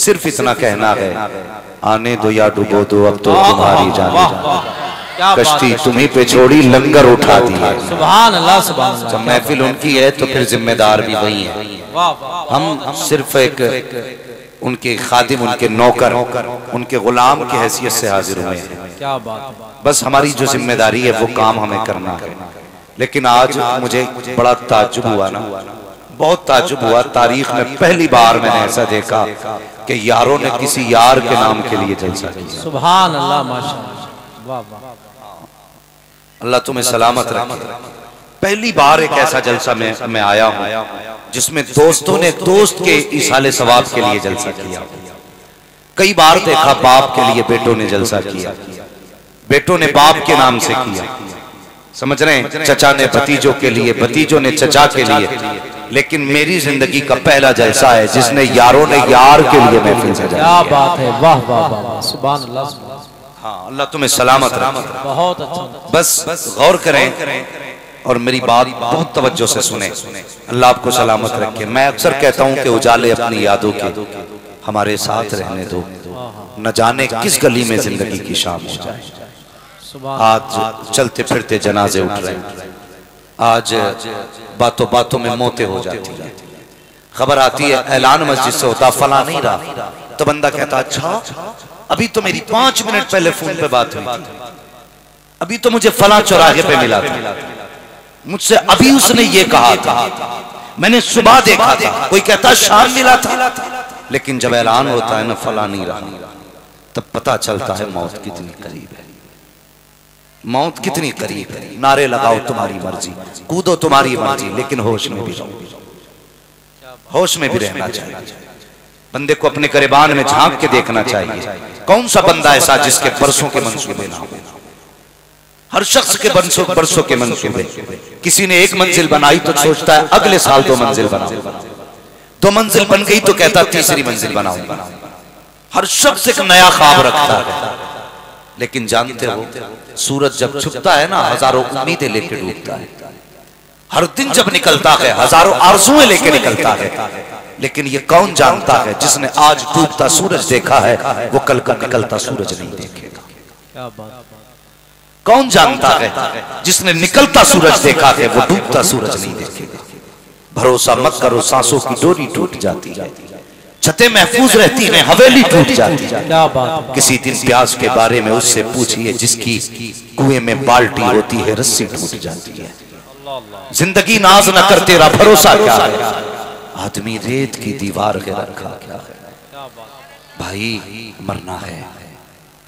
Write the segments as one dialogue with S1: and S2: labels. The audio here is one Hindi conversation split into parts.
S1: सिर्फ इतना कहना है, आने दो या डुबो दो अब तो तुम्हारी जाने कश्ती तुम्ही पे छोड़ी लंगर उठा दी है।
S2: सुभान अल्लाह सुभान अल्लाह।
S1: जब महफिल उनकी है तो फिर जिम्मेदार भी वही है। हम सिर्फ एक उनके खादिम, उनके नौकर, उनके गुलाम की हैसियत से हाजिर हुए हैं।
S2: क्या बात है।
S1: बस हमारी जो जिम्मेदारी है वो काम हमें करना है। लेकिन आज मुझे बड़ा ताज्जुब हुआ ना, बहुत ताज्जुब हुआ। तारीख में पहली बार मैंने ऐसा देखा कि यारों ने किसी यार के नाम के लिए जलसा किया।
S2: सुभान अल्लाह माशाअल्लाह। वाह वाह।
S1: अल्लाह तुम्हें सलामत रखे। पहली बार एक ऐसा जलसा मैं आया हूँ जिसमें दोस्तों ने दोस्त के इसाले सवाब के लिए जलसा किया। कई बार देखा बाप के लिए बेटों ने जलसा किया, बेटों ने बाप के नाम से किया, समझ रहे हैं, चचा ने भतीजों के लिए, भतीजों ने चचा के लिए। लेकिन मेरी जिंदगी का पहला जलसा है जिसने यारों ने यार के लिए महफिल सजाई।
S2: क्या बात है। वाह वाह वाह। सुभान अल्लाह।
S1: हाँ, अल्लाह तुम्हें सलामत रखे।
S2: बहुत अच्छा।
S1: बस गौर करें और मेरी बात बहुत तवज्जो से सुने। अल्लाह आपको सलामत रखे। मैं अक्सर कहता हूँ कि उजाले अपनी यादों के हमारे साथ रहने दो, न जाने किस गली में जिंदगी की शाम हो जाए। आज चलते फिरते जनाजे उठ रहे हैं, आज बातों बातों में मौतें हो जाती है। खबर आती है ऐलान मस्जिद से होता फला नहीं रहा, तो बंदा कहता अच्छा अभी तो मेरी 5 मिनट पहले फोन पे बात हुई थी, अभी तो मुझे फला चौराहे पे मिला था, मुझसे अभी उसने ये कहा था, मैंने सुबह देखा था। कोई कहता शाम मिला था। लेकिन जब ऐलान होता है ना फला नहीं रहा, तब पता चलता है मौत कितनी करीब है, मौत कितनी करीब है। नारे लगाओ तुम्हारी मर्जी, कूदो तुम्हारी मर्जी, लेकिन होश में भी रहो, होश में भी रहना चाहिए। बंदे को अपने गिरबान में झांक के देखना चाहिए। कौन सा बंदा ऐसा जिसके बरसों के मंसूबे ना हो। हर शख्स के बरसों के मंसूबे। किसी ने एक मंजिल बनाई तो सोचता है अगले साल 2 मंजिल बनाऊंगा, 2 मंजिल बन गई तो कहता 3री मंजिल बनाऊंगा। हर शख्स एक नया ख्वाब रखता है। लेकिन जानते हो सूरज जब छुपता है ना, हजारों उम्मीदें लेके डूबता है। हर दिन जब निकलता है हजारों आरज़ुएं लेके निकलता है। लेकिन ये कौन जानता है जिसने आज डूबता सूरज देखा है वो कल का निकलता सूरज नहीं देखेगा। कौन जानता है जिसने निकलता सूरज देखा है वो डूबता सूरज नहीं देखेगा। भरोसा मत करो, सांसों की डोरी टूट जाती है, छतें महफूज रहती हैं, हवेली टूट जाती है। किसी दिन प्यास के बारे में उससे पूछिए जिसकी कुएं में बाल्टी होती है, रस्सी टूट जाती है। जिंदगी नाज न कर तेरा भरोसा क्या है, आदमी रेत की दीवार के रखा क्या है। भाई मरना है,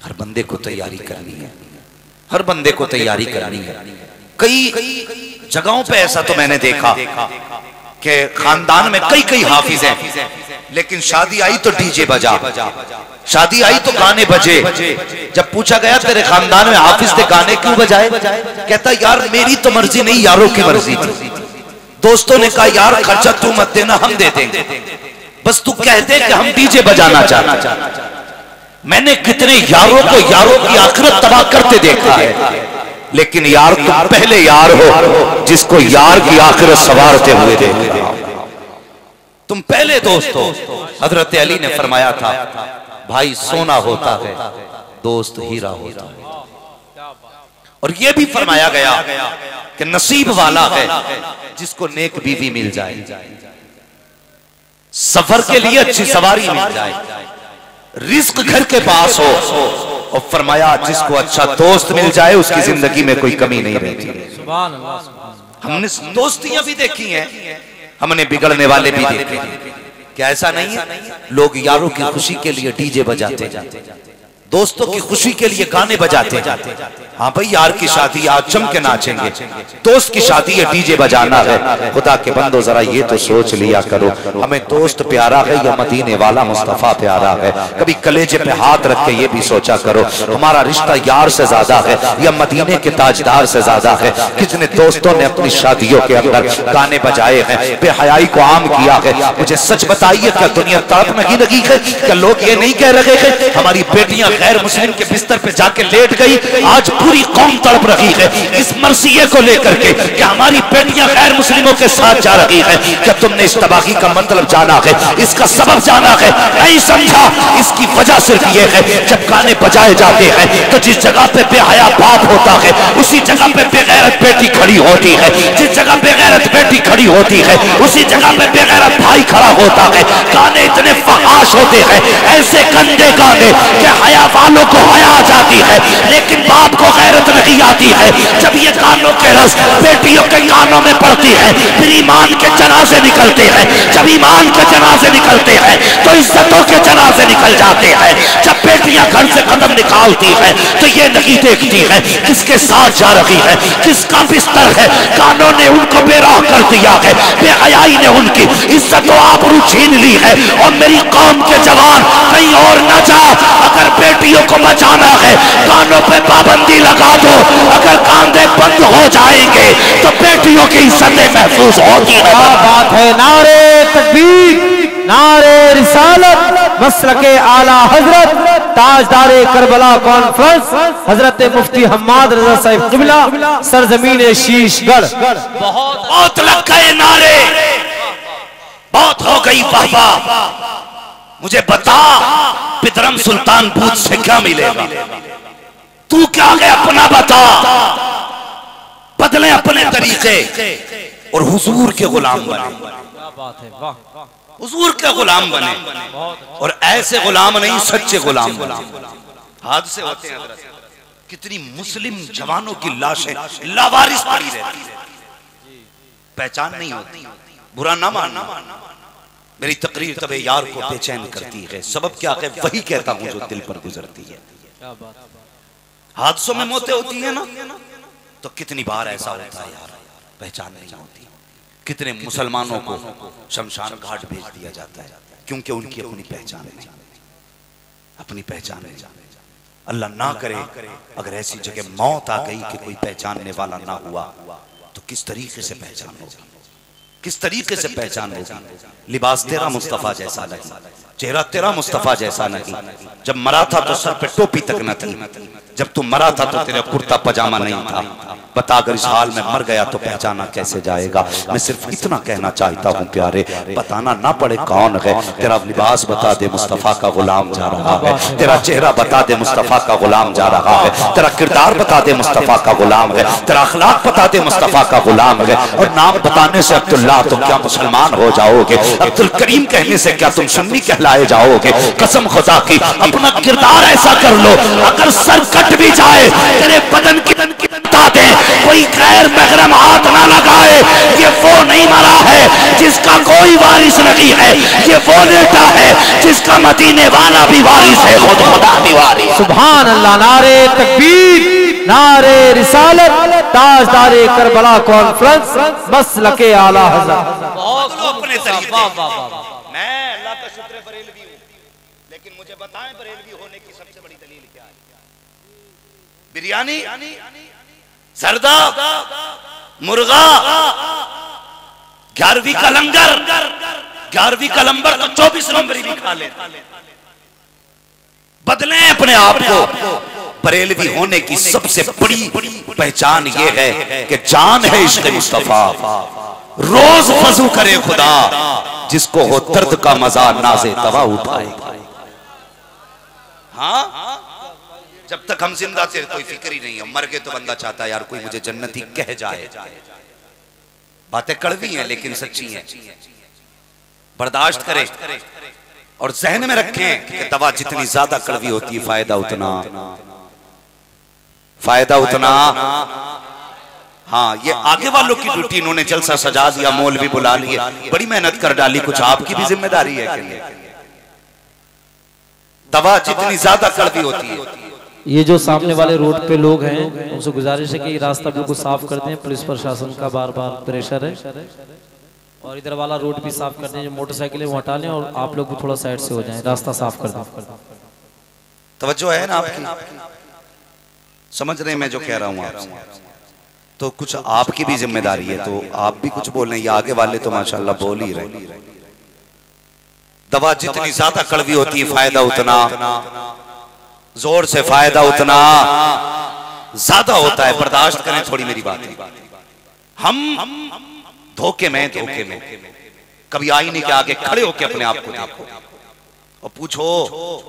S1: हर बंदे को तैयारी करनी है, हर बंदे को तैयारी करनी है। कई जगहों पे ऐसा तो मैंने देखा कि खानदान में कई हाफिज हैं, लेकिन शादी आई तो डीजे बजा, शादी आई तो गाने बजे। जब पूछा गया तेरे खानदान में हाफिज थे गाने क्यों बजाए, कहता यार मेरी तो मर्जी नहीं, यारों की मर्जी थी। दोस्तों ने कहा यार खर्चा तू मत देना, हम दे देंगे, बस तू कह दे कि हम डीजे बजाना चाहते। मैंने कितने यारों को यारों की आखिरत तबाह करते देखा है, लेकिन यार तुम पहले यार हो जिसको यार की आखिरत संवारते हुए देखा। तुम पहले दोस्त हो। हजरत अली ने फरमाया था भाई सोना होता है, दोस्त हीरा होता है। और यह भी फरमाया गया कि नसीब वाला है जिसको नेक बीवी मिल जाए, सफर के लिए अच्छी सवारी मिल जाए, रिस्क घर के पास हो। और फरमाया जिसको अच्छा दोस्त मिल जाए उसकी जिंदगी में कोई कमी नहीं रहती। हमने दोस्तियां भी देखी हैं, हमने बिगड़ने वाले भी देखे हैं। क्या ऐसा नहीं है? लोग यारों की खुशी के लिए डीजे बजाते जाते, दोस्तों की खुशी के लिए गाने बजाते जाते। हाँ भाई यार की शादी आज जम के नाचेंगे, दोस्त की शादी है डीजे बजाना है। खुदा के बंदो जरा ये तो सोच लिया करो, हमें दोस्त प्यारा है या मदीने वाला मुस्तफा प्यारा है। कभी कलेजे पे हाथ रख के ये भी सोचा करो हमारा रिश्ता यार से ज्यादा है या मदीने के ताजदार से ज्यादा है। कितने दोस्तों ने अपनी शादियों के अंदर गाने बजाए हैं, बेहयाई को आम किया है। मुझे सच बताइए क्या दुनिया तड़प नहीं लगी है? क्या लोग ये नहीं कह रहे हैं हमारी बेटियां गैर मुस्लिम के बिस्तर पे जाके लेट गई, आज पूरी कौम तड़प रही है इस मरसिये को लेकर के कि हमारी बेटियां गैर मुस्लिमों के साथ जा रही है। क्या तुमने इस तबाही का मतलब जाना है, इसका सबब जाना है? नहीं समझा। इसकी वजह सिर्फ ये है, जब गाने बजाए जाते हैं तो जिस जगह पे बेहया बाप होता है उसी जगह पे बेगैरत बेटी खड़ी होती है, जिस जगह बेगैरत बेटी खड़ी होती है उसी जगह पे बेगैरत भाई खड़ा होता है। गाने इतने फहाश होते हैं, ऐसे गंदे गाने कि हया वालों को हया आ जाती है लेकिन बाप को गैरत नहीं आती है। जब ये गानों के रस बेटियों के कानों में पड़ती है फिर ईमान के जनाजे निकलते हैं। जब ईमान के जनाजे निकलते हैं तो इज्जतों के जनाजे निकल जाते हैं। जब बेटियां घर से कदम निकालती है तो ये नहीं देखती है किसके साथ जा रही है, किसका बिस्तर है। कानों ने उनको बेराह कर दिया है, बेहयाई ने उनकी इज्जत व आबरू छीन ली है। और मेरी कौम के जवान कहीं और न जाओ, अगर बेटियों को बचाना है कानों पे पाबंदी लगा दो। अगर कांधे बंद हो जाएंगे तो बेटियों की इज्जतें महफूज होती है।
S2: बात है। नारे तकबीर, नारे रिसालत, मसलके आला हजरत, ताजदारे करबला कॉन्फ्रेंस हजरत मुफ्ती हम्माद रजा साहिब क़िबला, सरजमीन शीशगढ़।
S1: बहुत लग गए नारे, बहुत हो गई वाहवाह। मुझे बता पितरम सुल्तान बूथ से क्या मिलेगा? तू क्या है अपना बता। बदले अपने तरीके और हुजूर के गुलाम बने।
S2: क्या बात है, वाह।
S1: हुजूर के गुलाम बने और ऐसे गुलाम नहीं, सच्चे गुलाम बने। हादसे होते हैं हज़रत, कितनी मुस्लिम जवानों की लाशें लावारिस पड़ी रहती है, पहचान नहीं होती। बुरा ना मानना, मेरी तकरीर तबे यार को बेचैन करती है। सबब क्या है? वही कहता हूं जो दिल पर गुजरती है। हादसों में मौतें होती है ना, तो कितनी बार ऐसा होता है यार, पहचान नहीं होती। कितने मुसलमानों को शमशान घाट भेज दिया जाता है क्योंकि उनकी अपनी पहचान नहीं, अपनी पहचान नहीं। अल्लाह ना करे अगर ऐसी जगह मौत आ गई कि कोई पहचानने वाला ना हुआ तो किस तरीके से पहचान होगी, किस तरीके से पहचान होगी। लिबास तेरा मुस्तफा जैसा नहीं, चेहरा तेरा मुस्तफा जैसा नहीं। जब मरा था तो सर पे टोपी तक न थी, जब तू मरा था तो तेरा कुर्ता पजामा नहीं था। बता अगर इस हाल में मर गया तो पहचाना कैसे जाएगा। मैं सिर्फ इतना कहना चाहता हूँ प्यारे, बताना ना पड़े कौन है। तेरा लिबास बता दे मुस्तफा का गुलाम जा रहा है, तेरा चेहरा बता दे मुस्तफा का गुलाम जा रहा है, तेरा किरदार बता दे मुस्तफा का गुलाम है, तेरा अखलाक बता दे मुस्तफा का गुलाम है। और नाम बताने से अब्दुल्ला तुम क्या मुसलमान हो जाओगे? अब्दुल करीम कहने से क्या तुम सुन्नी कहलाए जाओगे? कसम खुदा की अपना किरदार ऐसा कर लो, अगर सर कट भी जाए तेरे बदन की बता दे, कोई गैर महरम हाथ ना लगाए। ये वो नहीं मरा है जिसका कोई वारिस नहीं है, ये वो बेटा है जिसका मदीने वाला भी वारिस है, खुद खुदा भी वारिस।
S2: सुभान अल्लाह। नारे तकबीर, नारे रिसालत, ताजदारे करबला कॉन्फ्रेंस, मसलके आला हज़रत।
S1: अपने तरीके। मैं अल्लाह का शुक्र बरेलवी हूं, लेकिन मुझे बताएं बरेलवी होने की सबसे बड़ी दलील क्या है? बिरयानी, जर्दा, मुर्गा, 11वीं का लंगर, 11वीं का लंबर तो 24 नंबरी भी खा ले। बदले अपने आप को। बरेलवी होने की सबसे बड़ी पहचान यह है कि जान है इश्क़ मुस्तफा, रोज वजू करे खुदा, जिसको हो दर्द का मजा नाज़े तवा उठाए। हाँ, जब तक हम जिंदा थे कोई फिक्र ही नहीं है, मर गए तो बंदा चाहता है यार कोई मुझे जन्नती कह जाए। बातें कड़वी हैं लेकिन सच्ची हैं, बर्दाश्त करें और जहन में रखें कि दवा जितनी ज्यादा कड़वी होती है फायदा उतना। हाँ, ये आगे वालों की ड्यूटी, इन्होंने जलसा सजा दिया, मौलवी बुला लिए, बड़ी मेहनत कर डाली, कुछ आपकी भी जिम्मेदारी है कि नहीं? दवा जितनी ज्यादा कड़वी होती है।
S2: ये जो सामने वाले रोड पे लोग हैं उनसे गुजारिश है कि रास्ता बिल्कुल साफ कर दें, पुलिस प्रशासन का बार बार प्रेशर है। और इधर वाला रोड भी साफ कर दें, जो मोटरसाइकिलें वो हटा लें और आप लोग भी थोड़ा साइड से हो जाएं, रास्ता साफ कर दें।
S1: तवज्जो है ना आपकी? समझ रहे मैं जो कह रहा हूँ आपसे? तो कुछ आपकी भी जिम्मेदारी है, तो आप भी कुछ बोल रहे हैं, ये आगे वाले तो माशाल्लाह बोल ही रहे। दवा जितनी ज्यादा कड़वी होती है फायदा उतना, जोर से फायदा उतना। ज्यादा होता है, बर्दाश्त करें थोड़ी मेरी बात। हम धोखे में कभी आईने के आगे खड़े होकर अपने आप को देखो और पूछो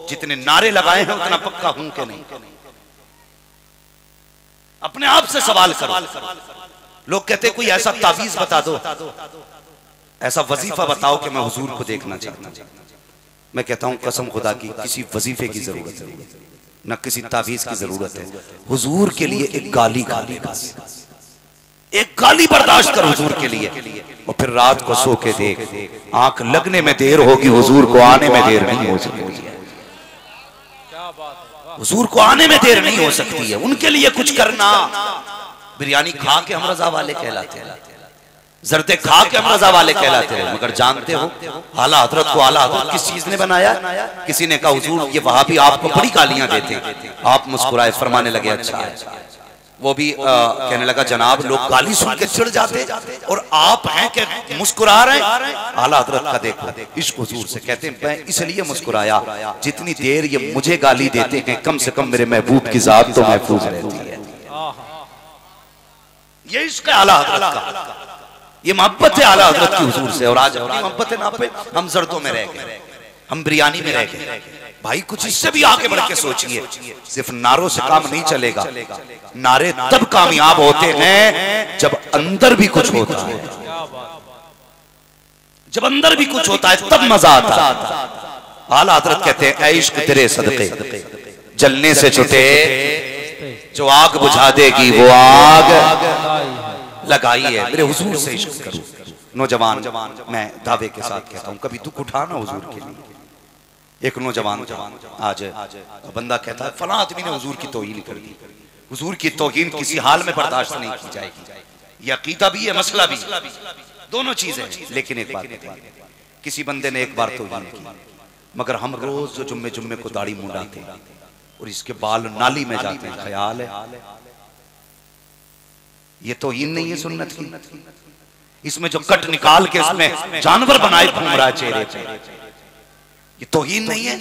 S1: जितने नारे लगाए हैं उतना पक्का हूं कि नहीं। अपने आप से सवाल करो। लोग कहते कोई ऐसा तावीज बता दो, ऐसा वजीफा बताओ कि मैं हुजूर को देखना चाहता हूं। मैं कहता हूं कसम खुदा की किसी वजीफे की जरूरत है न किसी तावीज की जरूरत है। हुजूर के लिए एक गाली गाली, एक गाली बर्दाश्त कर हुजूर के लिए, और फिर रात को सो के देख आंख लगने में देर होगी, हुजूर को आने में देर नहीं हो सकती है। हुजूर को आने में देर नहीं हो सकती है। उनके लिए कुछ करना। बिरयानी खा के हम रजा वाले कहलाते हैं, जरते खा के हम रजा वाले कहलाते हैं, मगर जानते हो आला हजरत को आला हजरत किस चीज ने बनाया? किसी ने कहा हुजूर ये वहाबी आपको बड़ी गालियां देते हैं। आप मुस्कुराए, फरमाने लगे अच्छा है। वो भी कहने लगा जनाब लोग गाली सुन के चिढ़ जाते और आप हैं कि मुस्कुरा रहे हैं। आला हजरत का देखो इश्क हुजूर से। कहते हैं मैं इसलिए मुस्कुराया जितनी देर ये मुझे गाली देते हैं कम से कम मेरे महबूब की जात तो महफूज रहती है। ये इश्क है आला हजरत का, ये मोहब्बत है आला हजरत की हुजूर से। और आज अपनी मोहब्बत ना पे हम जर्दों में रह गए, हम बिरयानी में रह गए। भाई कुछ इससे भी आगे बढ़ के सोचिए। सिर्फ नारों से काम नहीं चलेगा। नारे तब कामयाब होते हैं जब अंदर भी कुछ होता है। जब अंदर भी कुछ होता है तब मजा आता है। आला हजरत कहते हैं ऐ इश्क तेरे सदके जलने से छुटे, जो आग बुझा देगी वो आग लगाई है। मेरे हुजूर से इश्क करो। नौजवान मैं दावे के साथ कहता हूं कभी दुख उठाना हुजूर के लिए। एक नौजवान आज बंदा कहता है फलां आदमी ने हुजूर की तौहीन कर दी। हुजूर की तौहीन किसी हाल में बर्दाश्त नहीं की जाएगी। ये अकीदा भी है, मसला भी, दोनों चीजें। लेकिन एक बात बताइए, किसी बंदे ने एक बार तौहीन की, मगर हम रोज जो जुम्मे को दाढ़ी मुंडाते हैं और इसके बाल नाली में जाते हैं, ख्याल है ये तौहीन नहीं है सुन्नत की। इसमें जो कट निकाल के इसमें जानवर बनाए घूम रहा है चेहरे पे, ये तौहीन नहीं है।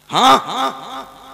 S1: हाँ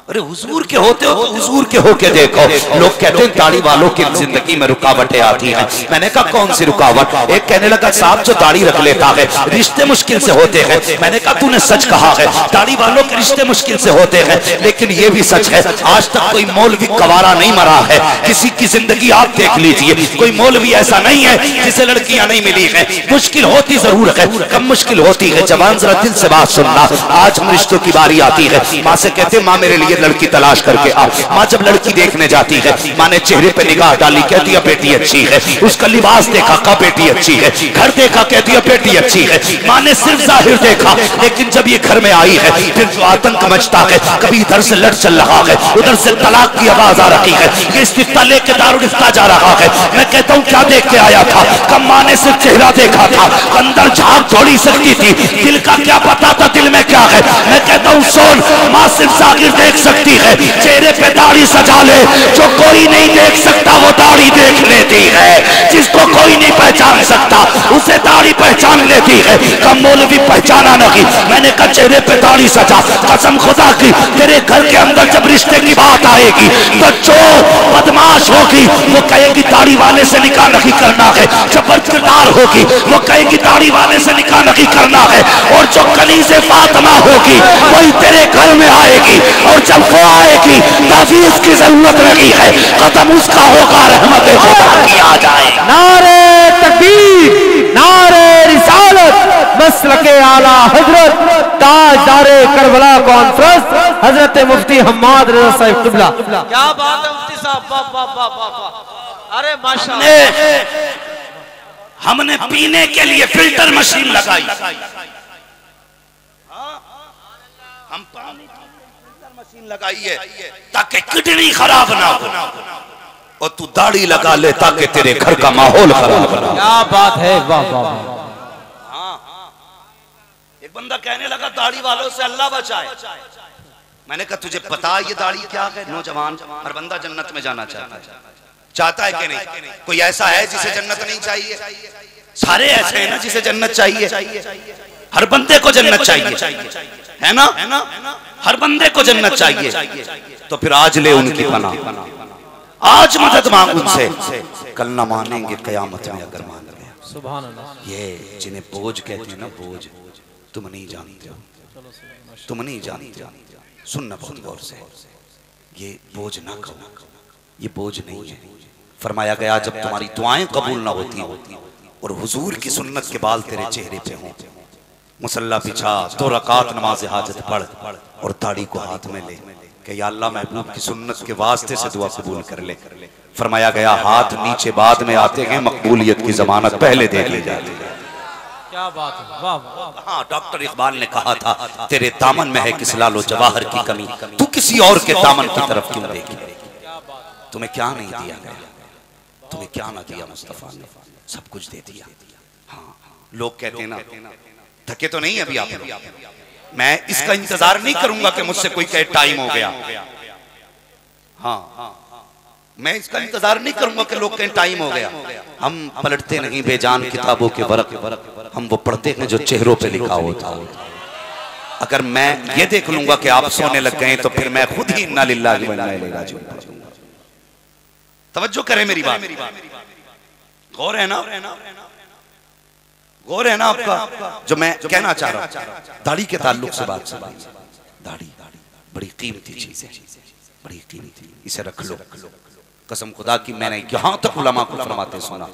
S1: अरे हुजूर के होते हो तो हुजूर के होके देखो। लोग कहते हैं दाढ़ी वालों की जिंदगी में रुकावटें आती हैं। मैंने कहा कौन सी रुकावट? एक कहने लगा साहब जो दाढ़ी रख लेता है रिश्ते मुश्किल से होते हैं। मैंने कहा तूने सच कहा है, दाढ़ी वालों के रिश्ते मुश्किल से होते हैं, लेकिन ये भी सच है आज तक कोई मौलवी कवारा नहीं मरा है। किसी की जिंदगी आप देख लीजिए, कोई मौलवी ऐसा नहीं है जिसे लड़कियां नहीं मिली है। मुश्किल होती जरूर है, कम मुश्किल होती है। जवान जरा दिल से बात सुनना, आज हम रिश्तों की बारी आती है। माँ से कहते माँ मेरे लिए लड़की तलाश करके आ। माँ जब लड़की देखने जाती है, माँ ने चेहरे पे निगाह डाली, कहती है बेटी अच्छी है। उसका लिबास देखा, कहा बेटी अच्छी है। घर देखा, कहती है बेटी अच्छी है। माँ ने सिर्फ जाहिर देखा, लेकिन जब ये घर में आई है फिर जो आतंक मचता है, कभी इधर से लड़ चल रहा है, उधर से तलाक की आवाज आ रही है, ये इस्तिफ्ता लेके दारुल इफ्ता जा रहा है। मैं कहता हूँ क्या देख के आया था? कब माँ ने सिर्फ चेहरा देखा था, अंदर झांक थोड़ी सकती थी, दिल का क्या पता था दिल में क्या है। मैं कहता हूँ सोन, माँ सिर्फ जाहिर देख सकती है, चेहरे पे दाढ़ी सजा ले, जो कोई नहीं देख सकता वो दाढ़ी देख लेती है। जिसको कोई नहीं पहचान सकता उसे दाढ़ी पहचान लेती है। कम मौलवी पहचाना नहीं। मैंने कहा चेहरे पे दाढ़ी सजा, कसम खुदा की तेरे घर के अंदर जब रिश्ते की बात आएगी तो जो बदमाश होगी वो कहेगी दाढ़ी वाले से निकाह नहीं करना है। जो बदकिरदार होगी वो कहेगी दाढ़ी वाले से निकाह नहीं करना है। और जो कनीज़े फातिमा होगी वही तेरे घर में आएगी, और जब वो आएगी तावीज़ की जरूरत नहीं है, कदम उसका होगा, रहमत खुदा की आ जाए।
S3: नारे तकबीर, नारे रिसालत, मसलके आला हजरत, ताजदारे करबला कॉन्फ्रेंस हजरत मुफ्ती हम्माद रज़ा साहिब किबला।
S2: क्या बात है मुफ्ती साहब, वाह वाह वाह वाह। अरे माशाअल्लाह,
S1: हमने पीने के लिए फिल्टर मशीन लगाई। हम पानी की फिल्टर मशीन लगाई है ताकि किडनी खराब ना हो, और तू दाढ़ी लगा ले ताकि तेरे घर का माहौल खराब ना हो।
S2: क्या बात है, वाह वाह वाह।
S1: एक बंदा कहने लगा दाढ़ी वालों से अल्लाह बचाए। मैंने कहा तुझे पता ये दाढ़ी क्या है? नौजवान, हर बंदा जन्नत में जाना चाहता है कि नहीं? कोई ऐसा है जिसे जन्नत नहीं चाहिए? सारे ऐसे हैं ना जिसे जन्नत चाहिए। हर बंदे को जन्नत चाहिए, है ना? हर बंदे को जन्नत चाहिए, तो फिर आज ले उनकी पनाह, आज मदद मांग उनसे, कल ना मानेंगे कयामत में अगर मान लिया।
S2: सुभान अल्लाह।
S1: ये जिन्हें बोझ कहते हैं ना, बोझ, तुम नहीं जानते हो, तुम नहीं जानते हो। सुनना बहुत गौर से, ये बोझ ना कहो, ये बोझ नहीं है। फरमाया गया जब तुम्हारी दुआएं कबूल ना होती और हुजूर की सुन्नत के बाल तेरे चेहरे पे हों, मुसल्ला बिछा, 2 रकात नमाज हाजत पढ़ और दाढ़ी को हाथ में ले कि या अल्लाह महबूब की सुन्नत के वास्ते से दुआ कबूल कर ले। फरमाया गया हाथ नीचे बाद में आते हैं, मकबूलियत की जमानत पहले देख ली जाती है।
S2: क्या बात है, वाह वाह।
S1: हाँ, डॉक्टर इकबाल ने कहा था तेरे दामन में है किस लालो जवाहर की कमी, तू किसी और के दामन की तरफ क्यों देखे। तुम्हें क्या नहीं दिया गया, तुम्हें क्या ना दिया मुस्तफा ने, सब कुछ दे दिया। हाँ, लोग कहते हैं ना थके तो नहीं अभी आप, मैं इसका इंतजार नहीं करूंगा कि मुझसे कोई कहे टाइम हो गया। हाँ, मैं इसका इंतजार नहीं करूंगा कि लोग कहें टाइम हो गया। हम पलटते नहीं बेजान किताबों के वरक, हम वो पढ़ते हैं जो चेहरों पे लिखा होता। अगर मैं ये देख लूंगा कि आप सोने लग गए तो फिर मैं खुद ही इन्ना लिल्लाहि व इन्ना इलैहि राजिऊन। तवज्जो करें मेरी बात, गौर है ना, गौर है ना आपका जो मैं कहना चाह रहा हूं। दाढ़ी के ताल्लुक से बात सुन, दाढ़ी बड़ी कीमती चीज है, बड़ी कीमती, इसे रख लो। कसम खुदा की मैंने यहां तक उलमा को फरमाते सुना,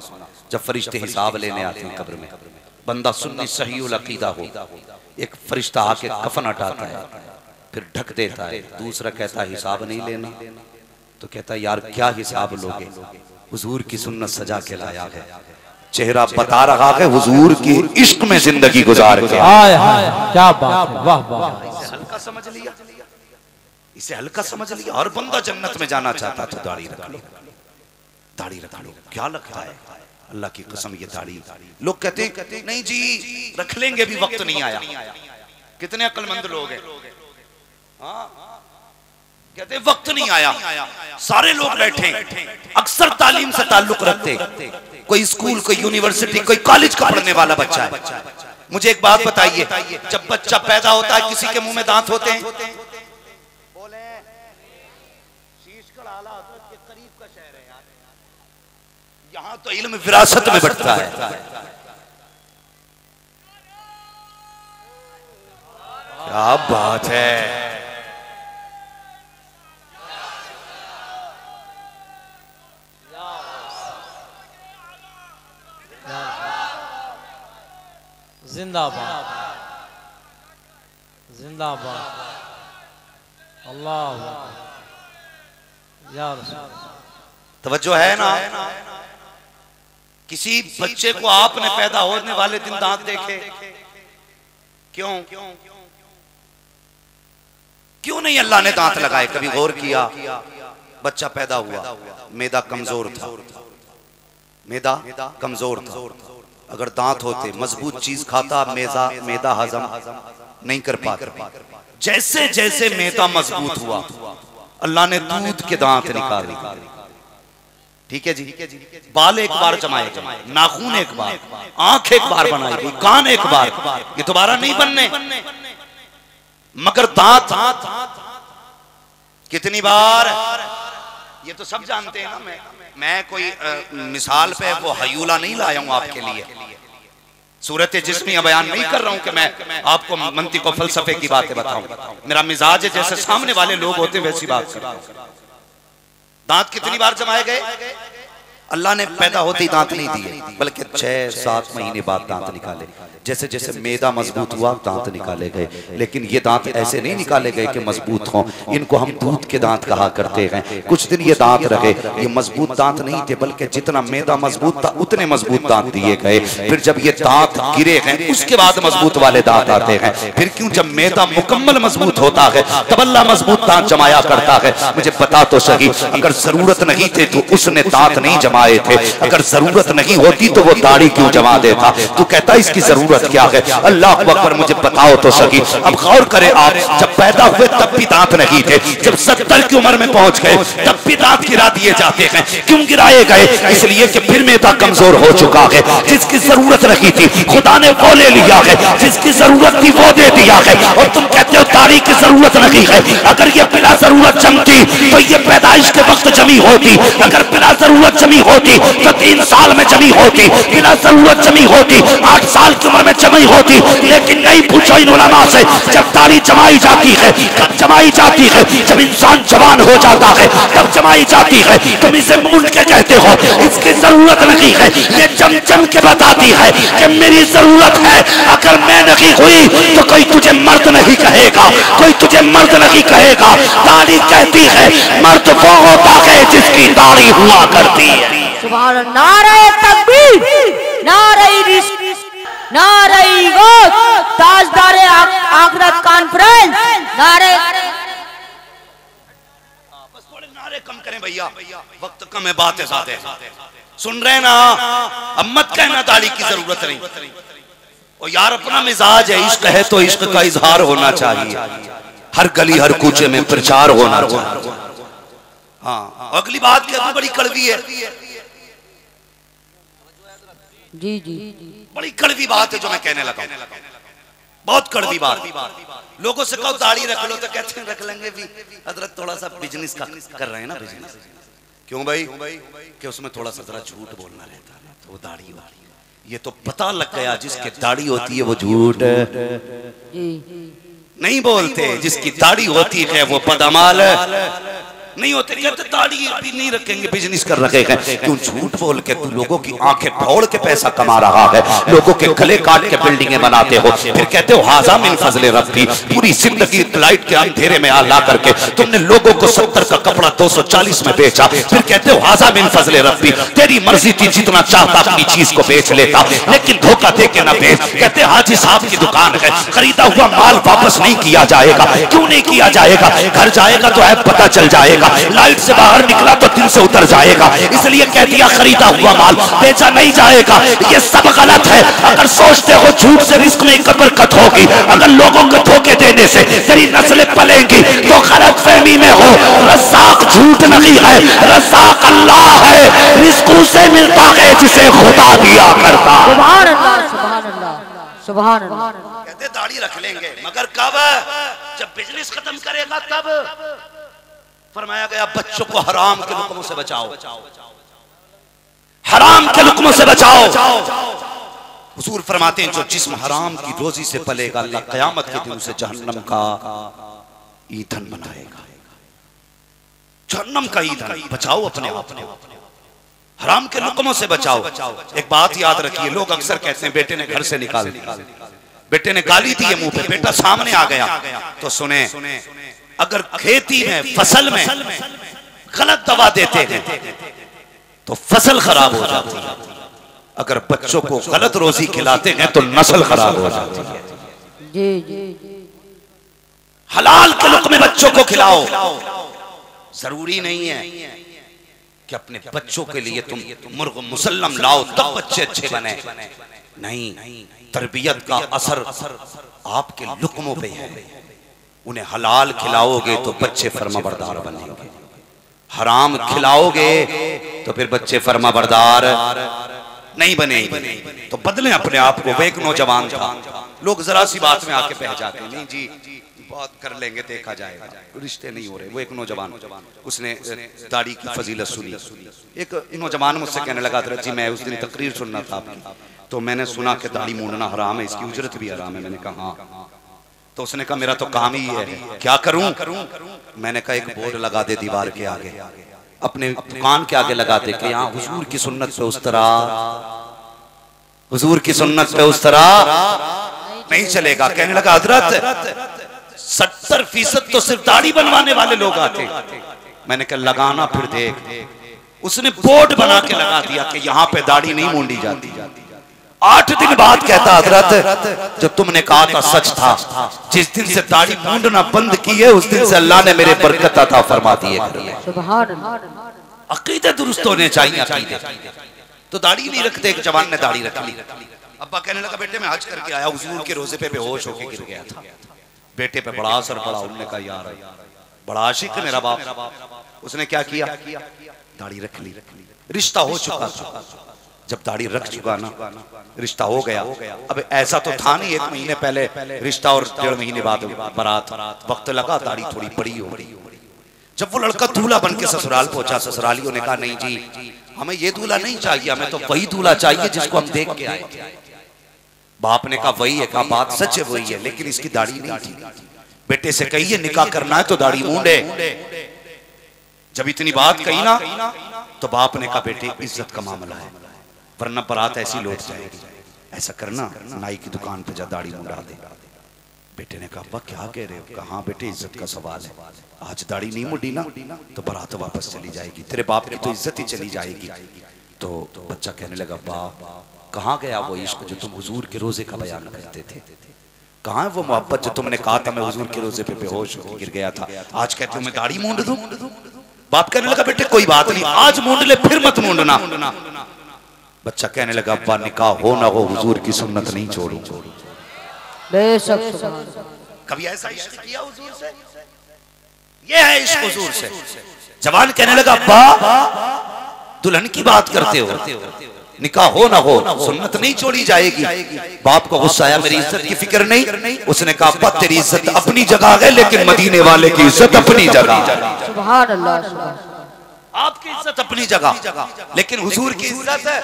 S1: जब फरिश्ते हिसाब लेने आते हैं कब्र में, बंदा सुन्नी सहीउल अकीदा हो, एक फरिश्ता आके कफन हटाता है, फिर ढक देता है, दूसरा कहता है हिसाब नहीं लेना, तो कहता है यार क्या हिसाब लोगे, हुजूर की सुन्नत सजा के लाया है, चेहरा बता रहा है हुजूर की इश्क में जिंदगी गुजार के।
S2: क्या बात है, वाह वाह।
S1: इसे हल्का समझ लिया, इसे हल्का समझ लिया। हर बंदा जन्नत में जाना चाहता तो दाढ़ी रख लो, दाढ़ी रख लो। क्या लगता है अल्लाह की कसम ये दाढ़ी, लोग कहते हैं नहीं जी रख लेंगे भी वक्त नहीं आया। कितने अक्लमंद लोग हैं, कहते वक्त नहीं आया, सारे लोग बैठे, अक्सर तालीम से ताल्लुक रखते, कोई स्कूल, कोई यूनिवर्सिटी, कोई कॉलेज का पढ़ने वाला बच्चा है। मुझे एक बात बताइए, जब बच्चा पैदा होता है किसी के मुंह में दांत होते हैं? यहाँ तो इल्म विरासत में बढ़ता है। क्या बात है,
S2: जिंदाबाद जिंदाबाद, अल्लाह यार।
S1: तवज्जो है ना, किसी बच्चे को आपने पैदा होने वाले दिन दांत देखे? क्यों क्यों नहीं अल्लाह ने दांत लगाए? कभी गौर किया? बच्चा पैदा हुआ, मैदा कमजोर था, मैदा कमजोर था, अगर दांत होते मजबूत चीज खाता, मैदा हजम नहीं कर पाता। जैसे जैसे मैदा मजबूत हुआ अल्लाह ने दूध के दांत निकाले। ठीक है जी, बाल एक बार जमाए गए, नाखून एक बार, आंख एक बार बनाई गई, कान एक बार, ये दोबारा नहीं बनने, मगर दांत कितनी बार? ये तो सब जानते हैं ना। मैं कोई मिसाल पे वो हयूला नहीं लाया हूं आपके लिए, सूरत जिस्मी बयान नहीं कर रहा हूं कि मैं आपको मंतिक और फलसफे की बातें बताऊं। मेरा मिजाज है जैसे सामने वाले लोग होते वैसी बात कर रहा हूं। दांत कितनी बार जमाए गए? अल्लाह ने पैदा होते ही दांत नहीं दिए, बल्कि 6-7 महीने बाद दांत निकाले। जैसे जैसे मैदा मजबूत हुआ दांत निकाले गए, लेकिन ये दांत ऐसे नहीं निकाले गए कि मजबूत हों, इनको हम दूध के दांत कहा करते हैं। कुछ दिन ये दांत रहे, ये मजबूत दांत नहीं थे, बल्कि जितना मैदा मजबूत था उतने मजबूत दांत दिए गए। फिर जब ये दांत गिरे हैं उसके बाद मजबूत वाले दांत आते हैं। फिर क्यों? जब मैदा मुकम्मल मजबूत होता है तब अल्लाह मजबूत दांत जमाया करता है। मुझे बता तो सही, अगर जरूरत नहीं थी तो उसने दांत नहीं जमाए थे, अगर जरूरत नहीं होती तो वो दाढ़ी क्यों जमा देता? तू कहता इसकी जरूरत क्या है? अल्लाह अकबर, मुझे बताओ तो सही। अब गौर करें आप, जब पैदा हुए तब भी दांत नहीं थे, जब 70 की उम्र में पहुंच गए तब भी दांत गिरा दिए जाते हैं। क्यों गिराए गए? इसलिए कि फिर मैदा कमजोर हो चुका है। जिसकी जरूरत नहीं थी खुदा ने वो ले लिया है, जिसकी जरूरत थी वो दे दिया है। और तुम कहते हो दाढ़ी की जरूरत नहीं है। अगर ये बिला जरूरत जमती तो ये पैदाइश के वक्त जमी होती। अगर बिला जरूरत जमी होती तो 3 साल में जमी होती। बिला जरूरत जमी होती 8 साल की उम्र में जमी होती। लेकिन नहीं, पूछो इन उलमा से, जब दाढ़ी जमाई जाती है, कब जमाई जाती है? जब इंसान जवान हो जाता है तब जमाई जाती है। तुम इसे मूंड के कहते हो, इसकी जरूरत नहीं है। ये जम जम के बताती है कि मेरी जरूरत है। अगर मैं नहीं हुई तो कोई तुझे मर्द नहीं कहेगा, कोई तुझे मर्द नहीं कहेगा। दाढ़ी कहती है मर्द वो होता है जिसकी दाढ़ी हुआ करती है।
S4: सुभान अल्लाह। नारे तकबीर, नारे रिस्क, नारे गौस, ताजदार आखिरत कॉन्फ्रेंस, नारे।
S1: बस थोड़े नारे कम करें भैया, वक्त कम है, बातें ज्यादा है। सुन रहे ना? अब मत कहना दाढ़ी की जरूरत नहीं। और यार अपना मिजाज है, इश्क है तो इश्क का इजहार होना चाहिए। हर गली हर कूचे में प्रचार होना चाहिए। हाँ, अगली बात क्या बड़ी कड़वी है
S4: जी जी,
S1: बड़ी कड़वी बात है जो मैं कहने लगा। बहुत कड़वी बात। लोगों से कहो दाढ़ी रख लो तो कहते हैं रख लेंगे भी। हजरत थोड़ा सा बिजनेस का कर रहे हैं ना, बिजनेस। क्यों भाई? कि उसमें थोड़ा सा जरा झूठ बोलना रहता है ना, तो वो दाढ़ी ये तो पता लग गया जिसके दाढ़ी होती है वो झूठ नहीं बोलते, जिसकी दाढ़ी होती है वो बदअमाल नहीं होते। कहते दाढ़ी भी नहीं रखेंगे, बिजनेस कर रखे हैं। क्यों झूठ बोल के तू लोगों की आंखें फोड़ के पैसा कमा रहा है, लोगों के गले काट के बिल्डिंगें बनाते हो, फिर कहते हो हाजा मिन फजले रब्बी। पूरी जिंदगी लाइट के अंधेरे में ला करके तुमने लोगों को 70 का कपड़ा 240 में बेचा, फिर कहते हो हाजा मिन फजले रब्बी। तेरी मर्जी थी, जितना चाहता अपनी चीज को बेच लेता, लेकिन धोखा दे के ना बेच। कहते हाजी साहब की दुकान है, खरीदा हुआ माल वापस नहीं किया जाएगा। क्यों नहीं किया जाएगा? घर जाएगा तो ऐप पता चल जाएगा, लाइट से बाहर निकला तो दिल से उतर जाएगा। इसलिए कह दिया खरीदा हुआ माल बेचा नहीं जाएगा। ये सब गलत है। अगर सोचते हो झूठ से रिस्क में बरकत होगी, अगर लोगों को धोखे देने से तेरी नस्लें पलेंगी, तो गलत फहमी में हो। रज़ाक झूठ नहीं है, रज़ाक अल्लाह है। रिस्क उसे मिलता है जिसे खुदा दिया करता।
S4: सुभान अल्लाह, सुभान अल्लाह, सुभान अल्लाह।
S1: कहते दाढ़ी रख लेंगे, मगर कब? जब बिजनेस खत्म करेगा तब। फरमाया गया बच्चों को हराम के लुक्मों से बचाओ, हराम के लुक्मों से बचाओ। हुजूर फरमाते हैं जो जिस्म हराम की रोजी से पलेगा, अल्लाह क़यामत के दिन उसे जहन्नम का ईंधन बनाएगा। जहन्नम का ईंधन। बचाओ अपने आप को, हराम के लुक्मों से बचाओ। एक बात याद रखिए, लोग अक्सर कहते हैं बेटे ने घर से निकाल दिया, बेटे ने गाली दी है मुंह पे, बेटा सामने आ गया। तो सुने, अगर खेती में फसल में गलत दवा देते हैं तो फसल खराब हो जाती है। अगर बच्चों को गलत रोजी खिलाते हैं तो नस्ल खराब हो जाती है।
S4: जी जी,
S1: हलाल के लुक्मे बच्चों को खिलाओ। जरूरी नहीं है कि अपने बच्चों के लिए तुम मुर्ग मुसल्लम लाओ तब बच्चे अच्छे बने। नहीं, तरबियत का असर आपके लुक्मों पे है। उन्हें हलाल खिलाओगे तो बच्चे फर्माबरदार बनेंगे, हराम खिलाओगे तो फिर बच्चे फर्माबरदार नहीं बनेंगे। तो बदलें अपने आप को। वो एक नौजवान था, लोग जरा सी बात में आके बह जाते हैं, नहीं जी बात कर लेंगे देखा जाएगा, रिश्ते नहीं हो रहे। वो एक नौजवान, उसने दाढ़ी की फजीलत सुनी। एक नौजवान मुझसे कहने लगा था जी मैं उस दिन तकरीर सुनना था आपकी, तो मैंने सुना कि दाढ़ी मूंडना हराम है, इसकी उजरत भी हराम है। मैंने कहा हाँ। तो उसने कहा मेरा तो काम ही है, क्या करूं? मैंने कहा एक बोर्ड लगा दे दीवार के आगे, अपने दुकान के आगे लगा दे कि यहाँ हुजूर की सुन्नत पे उस तरह, हुजूर की सुन्नत पे उस तरह नहीं चलेगा। कहने लगा हजरत 70% तो सिर्फ दाढ़ी बनवाने वाले लोग आते। मैंने कहा लगाना फिर देख। उसने बोर्ड बना के लगा दिया कि यहाँ पे दाढ़ी नहीं मूंडी जाती। 8 दिन बाद कहता हजरत जब तुमने कहा था सच था, जिस दिन से दाढ़ी मूंडना बंद की है उस दिन से अल्लाह ने मेरे बरकत अता फरमा दी है।
S4: सुभान अल्लाह।
S1: अकीदे दुरुस्त होने चाहिए। अकीदे तो दाढ़ी नहीं रखते। एक जवान ने दाढ़ी रख ली। अब्बा कहने लगा बेटे मैं हज करके आया, हुजूर के रोजे पे बेहोश होके गिर गया था। बेटे पे बड़ा असर पड़ा। उन्होंने कहा यार बड़ा आशिक है मेरा बाप। उसने क्या किया? दाढ़ी रख ली। रिश्ता हो चुका था। जब दाढ़ी रख चुका ना, रिश्ता हो गया। अब ऐसा तो था नहीं 1 महीने पहले रिश्ता और 1.5 महीने बाद बारात, वक्त लगा, दाढ़ी थोड़ी बड़ी हो गई। जब वो लड़का दूल्हा बन के ससुराल पहुंचा, ससुरालियों ने कहा नहीं जी हमें ये दूल्हा नहीं चाहिए, हमें तो वही दूल्हा चाहिए जिसको हम देख के आए। बाप ने कहा वही है, कहा बात सच है वही है, लेकिन इसकी दाढ़ी नहीं थी। बेटे से कहिए निकाह करना है तो दाढ़ी मूंढे। जब इतनी बात कही ना तो बाप ने कहा बेटे इज्जत का मामला है, वरना बारात ऐसी लौट जाएगी, ऐसा करना नाई की दुकान पे जा दाढ़ी मुंडा दे। बेटे ने कहा अब्बा क्या कह रहे हो? कहा हाँ बेटे इज्जत का सवाल है, आज दाढ़ी नहीं मुड़ी ना तो बारात वापस चली जाएगी, तेरे बाप की तो इज्जत ही चली जाएगी। तो बच्चा कहने लगा अब्बा कहाँ गया वो इश्क जो तुम हुजूर के रोजे का बयान करते थे? कहाँ है वो मोहब्बत जो तुमने कहा था मैं हुजूर के रोजे पे बेहोश होकर गिर गया था, आज कहते हो मैं दाढ़ी मूंड दूं? बाप कहने लगा बेटे कोई बात नहीं, आज मूंड ले फिर मत मूंडना। बच्चा कहने लगा अब्बा निकाह हो ना हो हुजूर की सुन्नत नहीं छोड़ू। कभी ऐसा इश्क किया हुजूर से? ये है इश्क हुजूर से। जवान कहने लगा अब्बा दुल्हन की बात करते हो, निकाह हो ना हो सुन्नत नहीं छोड़ी जाएगी। बाप को गुस्सा आया, मेरी इज्जत की फिक्र नहीं? उसने कहा अब्बा तेरी इज्जत अपनी जगह है, लेकिन मदीने वाले की इज्जत अपनी जगह।
S4: सुभान अल्लाह।
S1: आपकी इज्जत अपनी जगह, लेकिन हुजूर की इज्जत है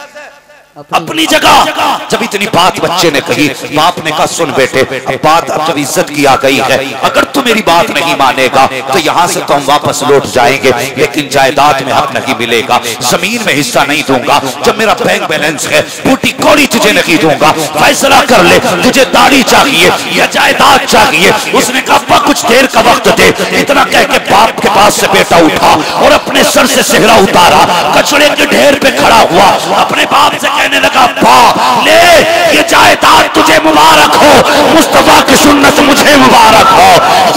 S1: अपनी जगह। जब इतनी बात बच्चे ने कही, बाप ने कहा सुन बेटे अब बात अब जब इज्जत की आ गई है, अगर तू मेरी बात नहीं मानेगा तो यहाँ से तो हम वापस लौट जाएंगे, लेकिन जायदाद में हक नहीं मिलेगा, जमीन में हिस्सा नहीं दूंगा, जब मेरा बैंक बैलेंस है बूटी कौड़ी तुझे नहीं दूंगा, फैसला कर ले तुझे दाढ़ी चाहिए या जायदाद चाहिए। उसने कहा कुछ देर का वक्त दे। इतना कह के बाप के पास से बेटा उठा और अपने सर से सेहरा उतारा, कचड़े के ढेर पे खड़ा हुआ, अपने बाप से कहने लगा अब्बा ले ये जायदाद तुझे मुबारक हो, मुस्तफा की सुन्नत मुझे मुबारक हो।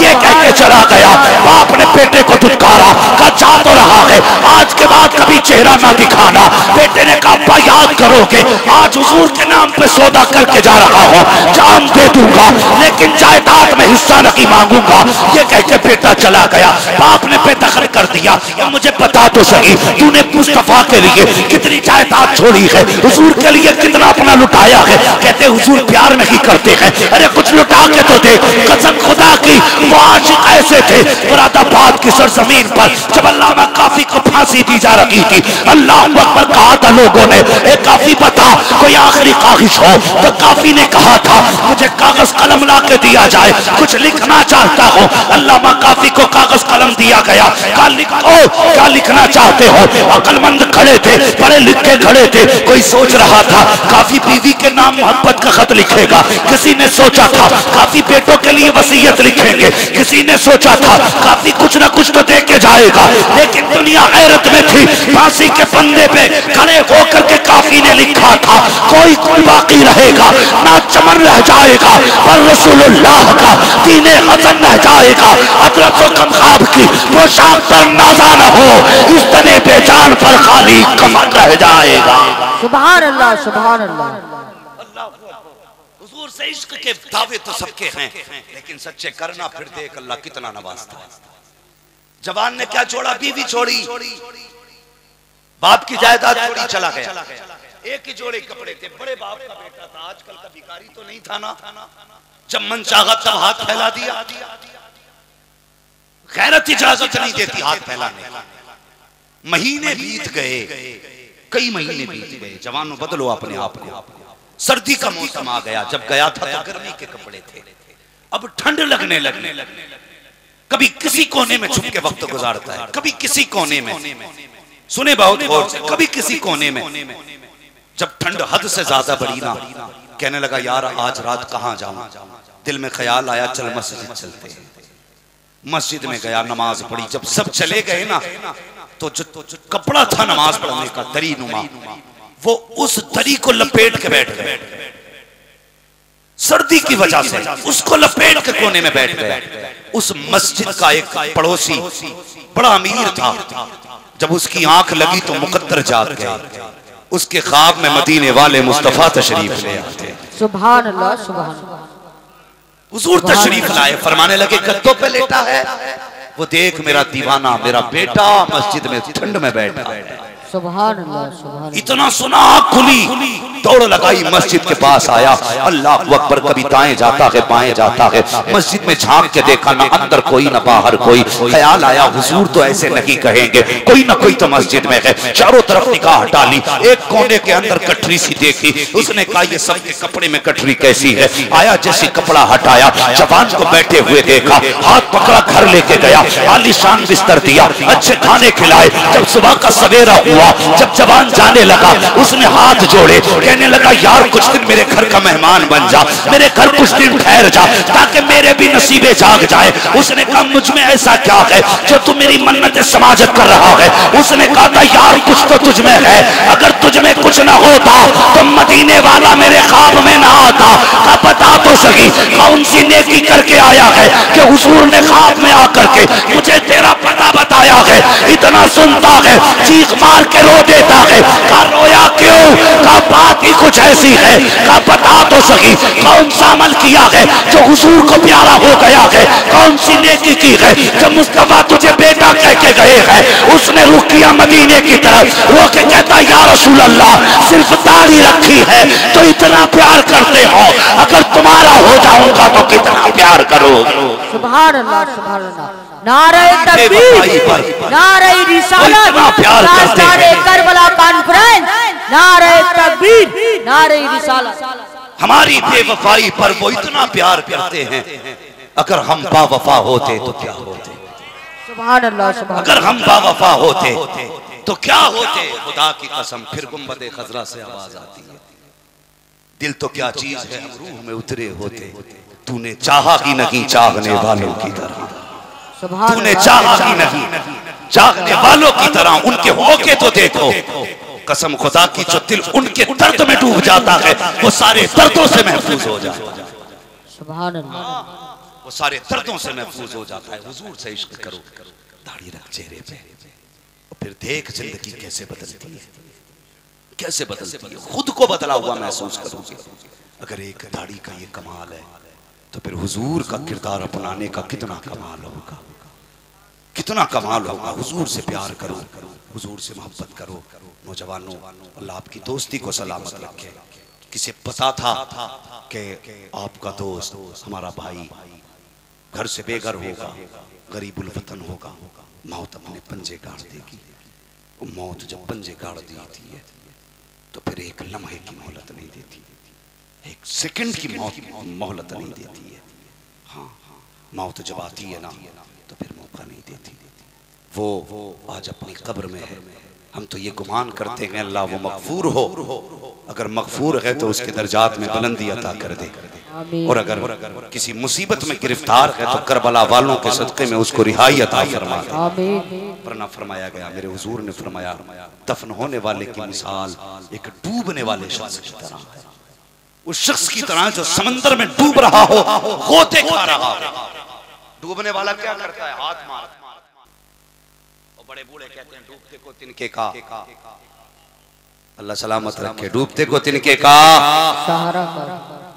S1: ये कह के चला गया। बाप ने बेटे को धुतकारा, कहा जा तो रहा है, आज के बाद कभी चेहरा ना दिखाना। बेटे ने कहा अब्बा याद करोगे, आज हुजूर के नाम पे सौदा करके जा रहा हूँ, जान दे दूंगा लेकिन जायदाद में हिस्सा नहीं मांगूंगा। ये कह के बेटा चला गया। बाप ने बेदखल कर दिया। मुझे बता तो सही तूने मुस्तफा के लिए कितनी जायदाद छोड़ी है, हुजूर के लिए कितना अपना लुटाया है? कहते हुजूर प्यार नहीं करते हैं। अरे कुछ लुटा के तो दे, कसम खुदा की वो आशिक ऐसे थे। मुरादाबाद की सरजमीन पर जब अल्लामा काफी को फांसी दी जा रही थी, अल्लाह अकबर कहा था लोगों ने, ए काफी बता कोई आखिरी ख्वाहिश हो? तो काफी ने कहा था मुझे कागज कलम ला के दिया जाए, कुछ लिखना चाहता हूँ। अल्लामा काफी को कागज कलम दिया गया। क्या लिखो, क्या लिखना चाहते हो? अकलमंद खड़े थे, पढ़े लिखे खड़े थे। कोई सोच रहा था काफी बीवी के नाम मोहब्बत का खत लिखेगा, किसी ने सोचा था काफी बेटों के लिए वसीयत लिखेंगे, किसी ने सोचा था काफी कुछ ना कुछ तो दे के जाएगा। लेकिन दुनिया हैरत में थी। फांसी के फंदे पे खड़े होकर के काफी ने लिखा था कोई कोई बाकी रहेगा ना, चमन रह जाएगा पर रसूलुल्लाह का दीने हसन रह जाएगा। हजरत कमखाब की पोशाक पर नाजा न हो, इस तने बेजान पर खाली कमर रह जाएगा।
S4: सुभान अल्लाह, सुभान अल्लाह।
S1: हुजूर से इश्क के दावे तो सबके हैं, लेकिन सच्चे करना फिर देख अल्लाह कितना नवाजता है। जवान ने क्या छोड़ा? बीवी छोड़ी, बाप की जायदाद छोड़ी, चला गया। एक ही जोड़े कपड़े थे, बड़े बाप का बेटा था, आजकल का भिखारी तो नहीं था ना। जब मन चाहा तब हाथ फैला दिया। गैरत इजाजत नहीं देती हाथ फैलाने। महीने बीत गए, कई महीने बीत गए। जवानों बदलो अपने आप को। सर्दी का मौसम आ गया। जब गया था तो गर्मी के कपड़े थे, अब ठंड लगने लगी। कभी किसी कोने में छुप के वक्त गुजारता है, कभी किसी कोने में, सुने बहुत गौर से, कभी किसी कोने में। जब ठंड हद से ज्यादा बढ़ी ना, कहने लगा यार आज रात कहाँ जाऊं। दिल में ख्याल आया चल मस्जिद चलते हैं। मस्जिद में गया, नमाज पढ़ी। जब सब चले गए ना तो जो कपड़ा था नमाज पढ़ने का दरी नुमा, वो उस दरी को लपेट के बैठ गए। सर्दी की वजह से उसको लपेट के कोने में बैठ गया। उस मस्जिद का एक पड़ोसी बड़ा अमीर था। जब उसकी आंख लगी तो मुकद्दर जाग गया। उसके ख्वाब में मदीने वाले मुस्तफा तशरीफ ले आते।
S4: सुभान अल्लाह, सुभान अल्लाह।
S1: हुजूर तशरीफ लाए, फरमाने लगे गद्दों पे लेटा है। वो देख मेरा दीवाना, मेरा बेटा मस्जिद में ठंड में बैठा है।
S4: सुभान अल्लाह सुभान
S1: इतना सुना आँख खुली, दौड़ लगाई, मस्जिद के पास आया। अल्लाह अकबर, कभी दाएं जाता है बाएं जाता है, मस्जिद में झांक के देखा, ना अंदर कोई ना बाहर कोई। ख्याल आया हुजूर तो ऐसे नहीं कहेंगे, कोई ना कोई तो मस्जिद में है। चारों तरफ निगाह हटा ली, एक कोने के अंदर कटरी सी देखी, उसने कहा ये सबके कपड़े में कटरी कैसी है। आया, जैसे कपड़ा हटाया, जवान को बैठे हुए देखा, हाथ पकड़ा, घर लेके गया, आलीशान बिस्तर दिया, अच्छे खाने खिलाए। जब सुबह का सवेरा हुआ, जब जवान जाने लगा, उसने हाथ जोड़े, कहने लगा यार कुछ दिन मेरे घर का मेहमान बन जा, मेरे घर कुछ दिन ठहर जा, ताकि मेरे भी नसीबे जाग जाए। उसने कहा मुझ में ऐसा क्या है जो तू मेरी मन्नतें समाजत कर रहा है। उसने कहा था यार कुछ तो तुझ में है, अगर तुझ में कुछ ना होता तो मदीने वाला मेरे ख्वाब में ना आता। का बता तो सही कौन सी नेकी करके आया है कि हुजूर ने ख्वाब में आकर के मुझे तेरा पता बताया है। इतना सुनता है, चीख मार के रो देता है। का रोया क्यों? का बात ही कुछ ऐसी है। का बता तो सही कौन सा अमल किया है जो हुजूर को प्यारा हो गया है, कौन सी नेकी की है जो मुस्तफा तुझे बेटा कह के गए हैं। उसने रुख किया मदीने की तरफ, रो के कहता या रसूल अल्लाह सिर्फ दाढ़ी रखी है तो इतना प्यार करते हो, अगर तुम्हारा हो जाऊंगा तो कितना प्यार करो।
S4: सुभान अल्लाह सुभान अल्लाह। नारे तकबीर, नारे रिसालत, नारे करबला कॉन्फ्रेंस, नारे तकबीर, नारे रिसालत।
S1: हमारी बेवफाई पर वो इतना प्यार करते हैं, अगर हम बावफा होते तो क्या होते।
S4: सुभान अल्लाह सुभान।
S1: अगर हम बावफा होते तो क्या होते। खुदा की कसम, फिर गुंबदे खजरा से आवाज आती है, दिल तो क्या चीज है हम रूह में उतरे होते। तूने चाहा ही नहीं चाहने वालों की तरह, तूने चाहा ही नहीं चाहने वालों की तरह। उनके होके तो देखो, कसम खुदा की, जो दिल उनके दर्द में डूब जाता है वो सारे दर्दों से महफूज हो जाता है।
S4: सुभान अल्लाह।
S1: वो सारे दर्दों से महफूज हो जाता है। हुजूर से इश्क करो, दाढ़ी रख चेहरे पे, फिर देख जिंदगी कैसे बदलती है, कैसे बदलती है। खुद को बदला हुआ महसूस करोगे। अगर एक दाढ़ी का ये कमाल है तो फिर हुजूर का किरदार अपनाने का कितना कमाल होगा, कितना कमाल होगा। हुजूर से प्यार करो, हुजूर से मोहब्बत करो। नौजवानों, अल्लाह आपकी दोस्ती को सलामत रखे। किसे पता था कि आपका दोस्त, हमारा भाई घर से बेघर होगा, गरीबुल वतन होगा, मौत अपने पंजे गाड़ देगी। वो मौत जब पंजे गाड़ देती है तो फिर एक लम्हे की मोहलत नहीं देती, एक सेकंड की मोहलत नहीं देती है। हाँ, मौत जब आती है ना तो फिर मौका नहीं देती। वो आज अपनी कब्र में है। हम तो ये गुमान करते हैं अल्लाह वो मगफूर हो, अगर मगफूर है तो उसके दर्जात में बुलंदी अता कर दे, और अगर किसी मुसीबत में गिरफ्तार है तो करबला वालों के सदक़े में उसको रिहाई अता फरमा दे। वरना फरमाया गया, मेरे हुजूर ने फरमाया, दफन होने वाले की मिसाल एक डूबने वाले शख्स की तरह है। उस शख्स की तरह जो समंदर में डूब रहा हो, गोते खा रहा हो। डूबने वाला क्या करता है? हाथ मार। और बड़े बूढ़े कहते हैं डूबते को तिनके का, अल्लाह सलामत रखे, डूबते को तिनके का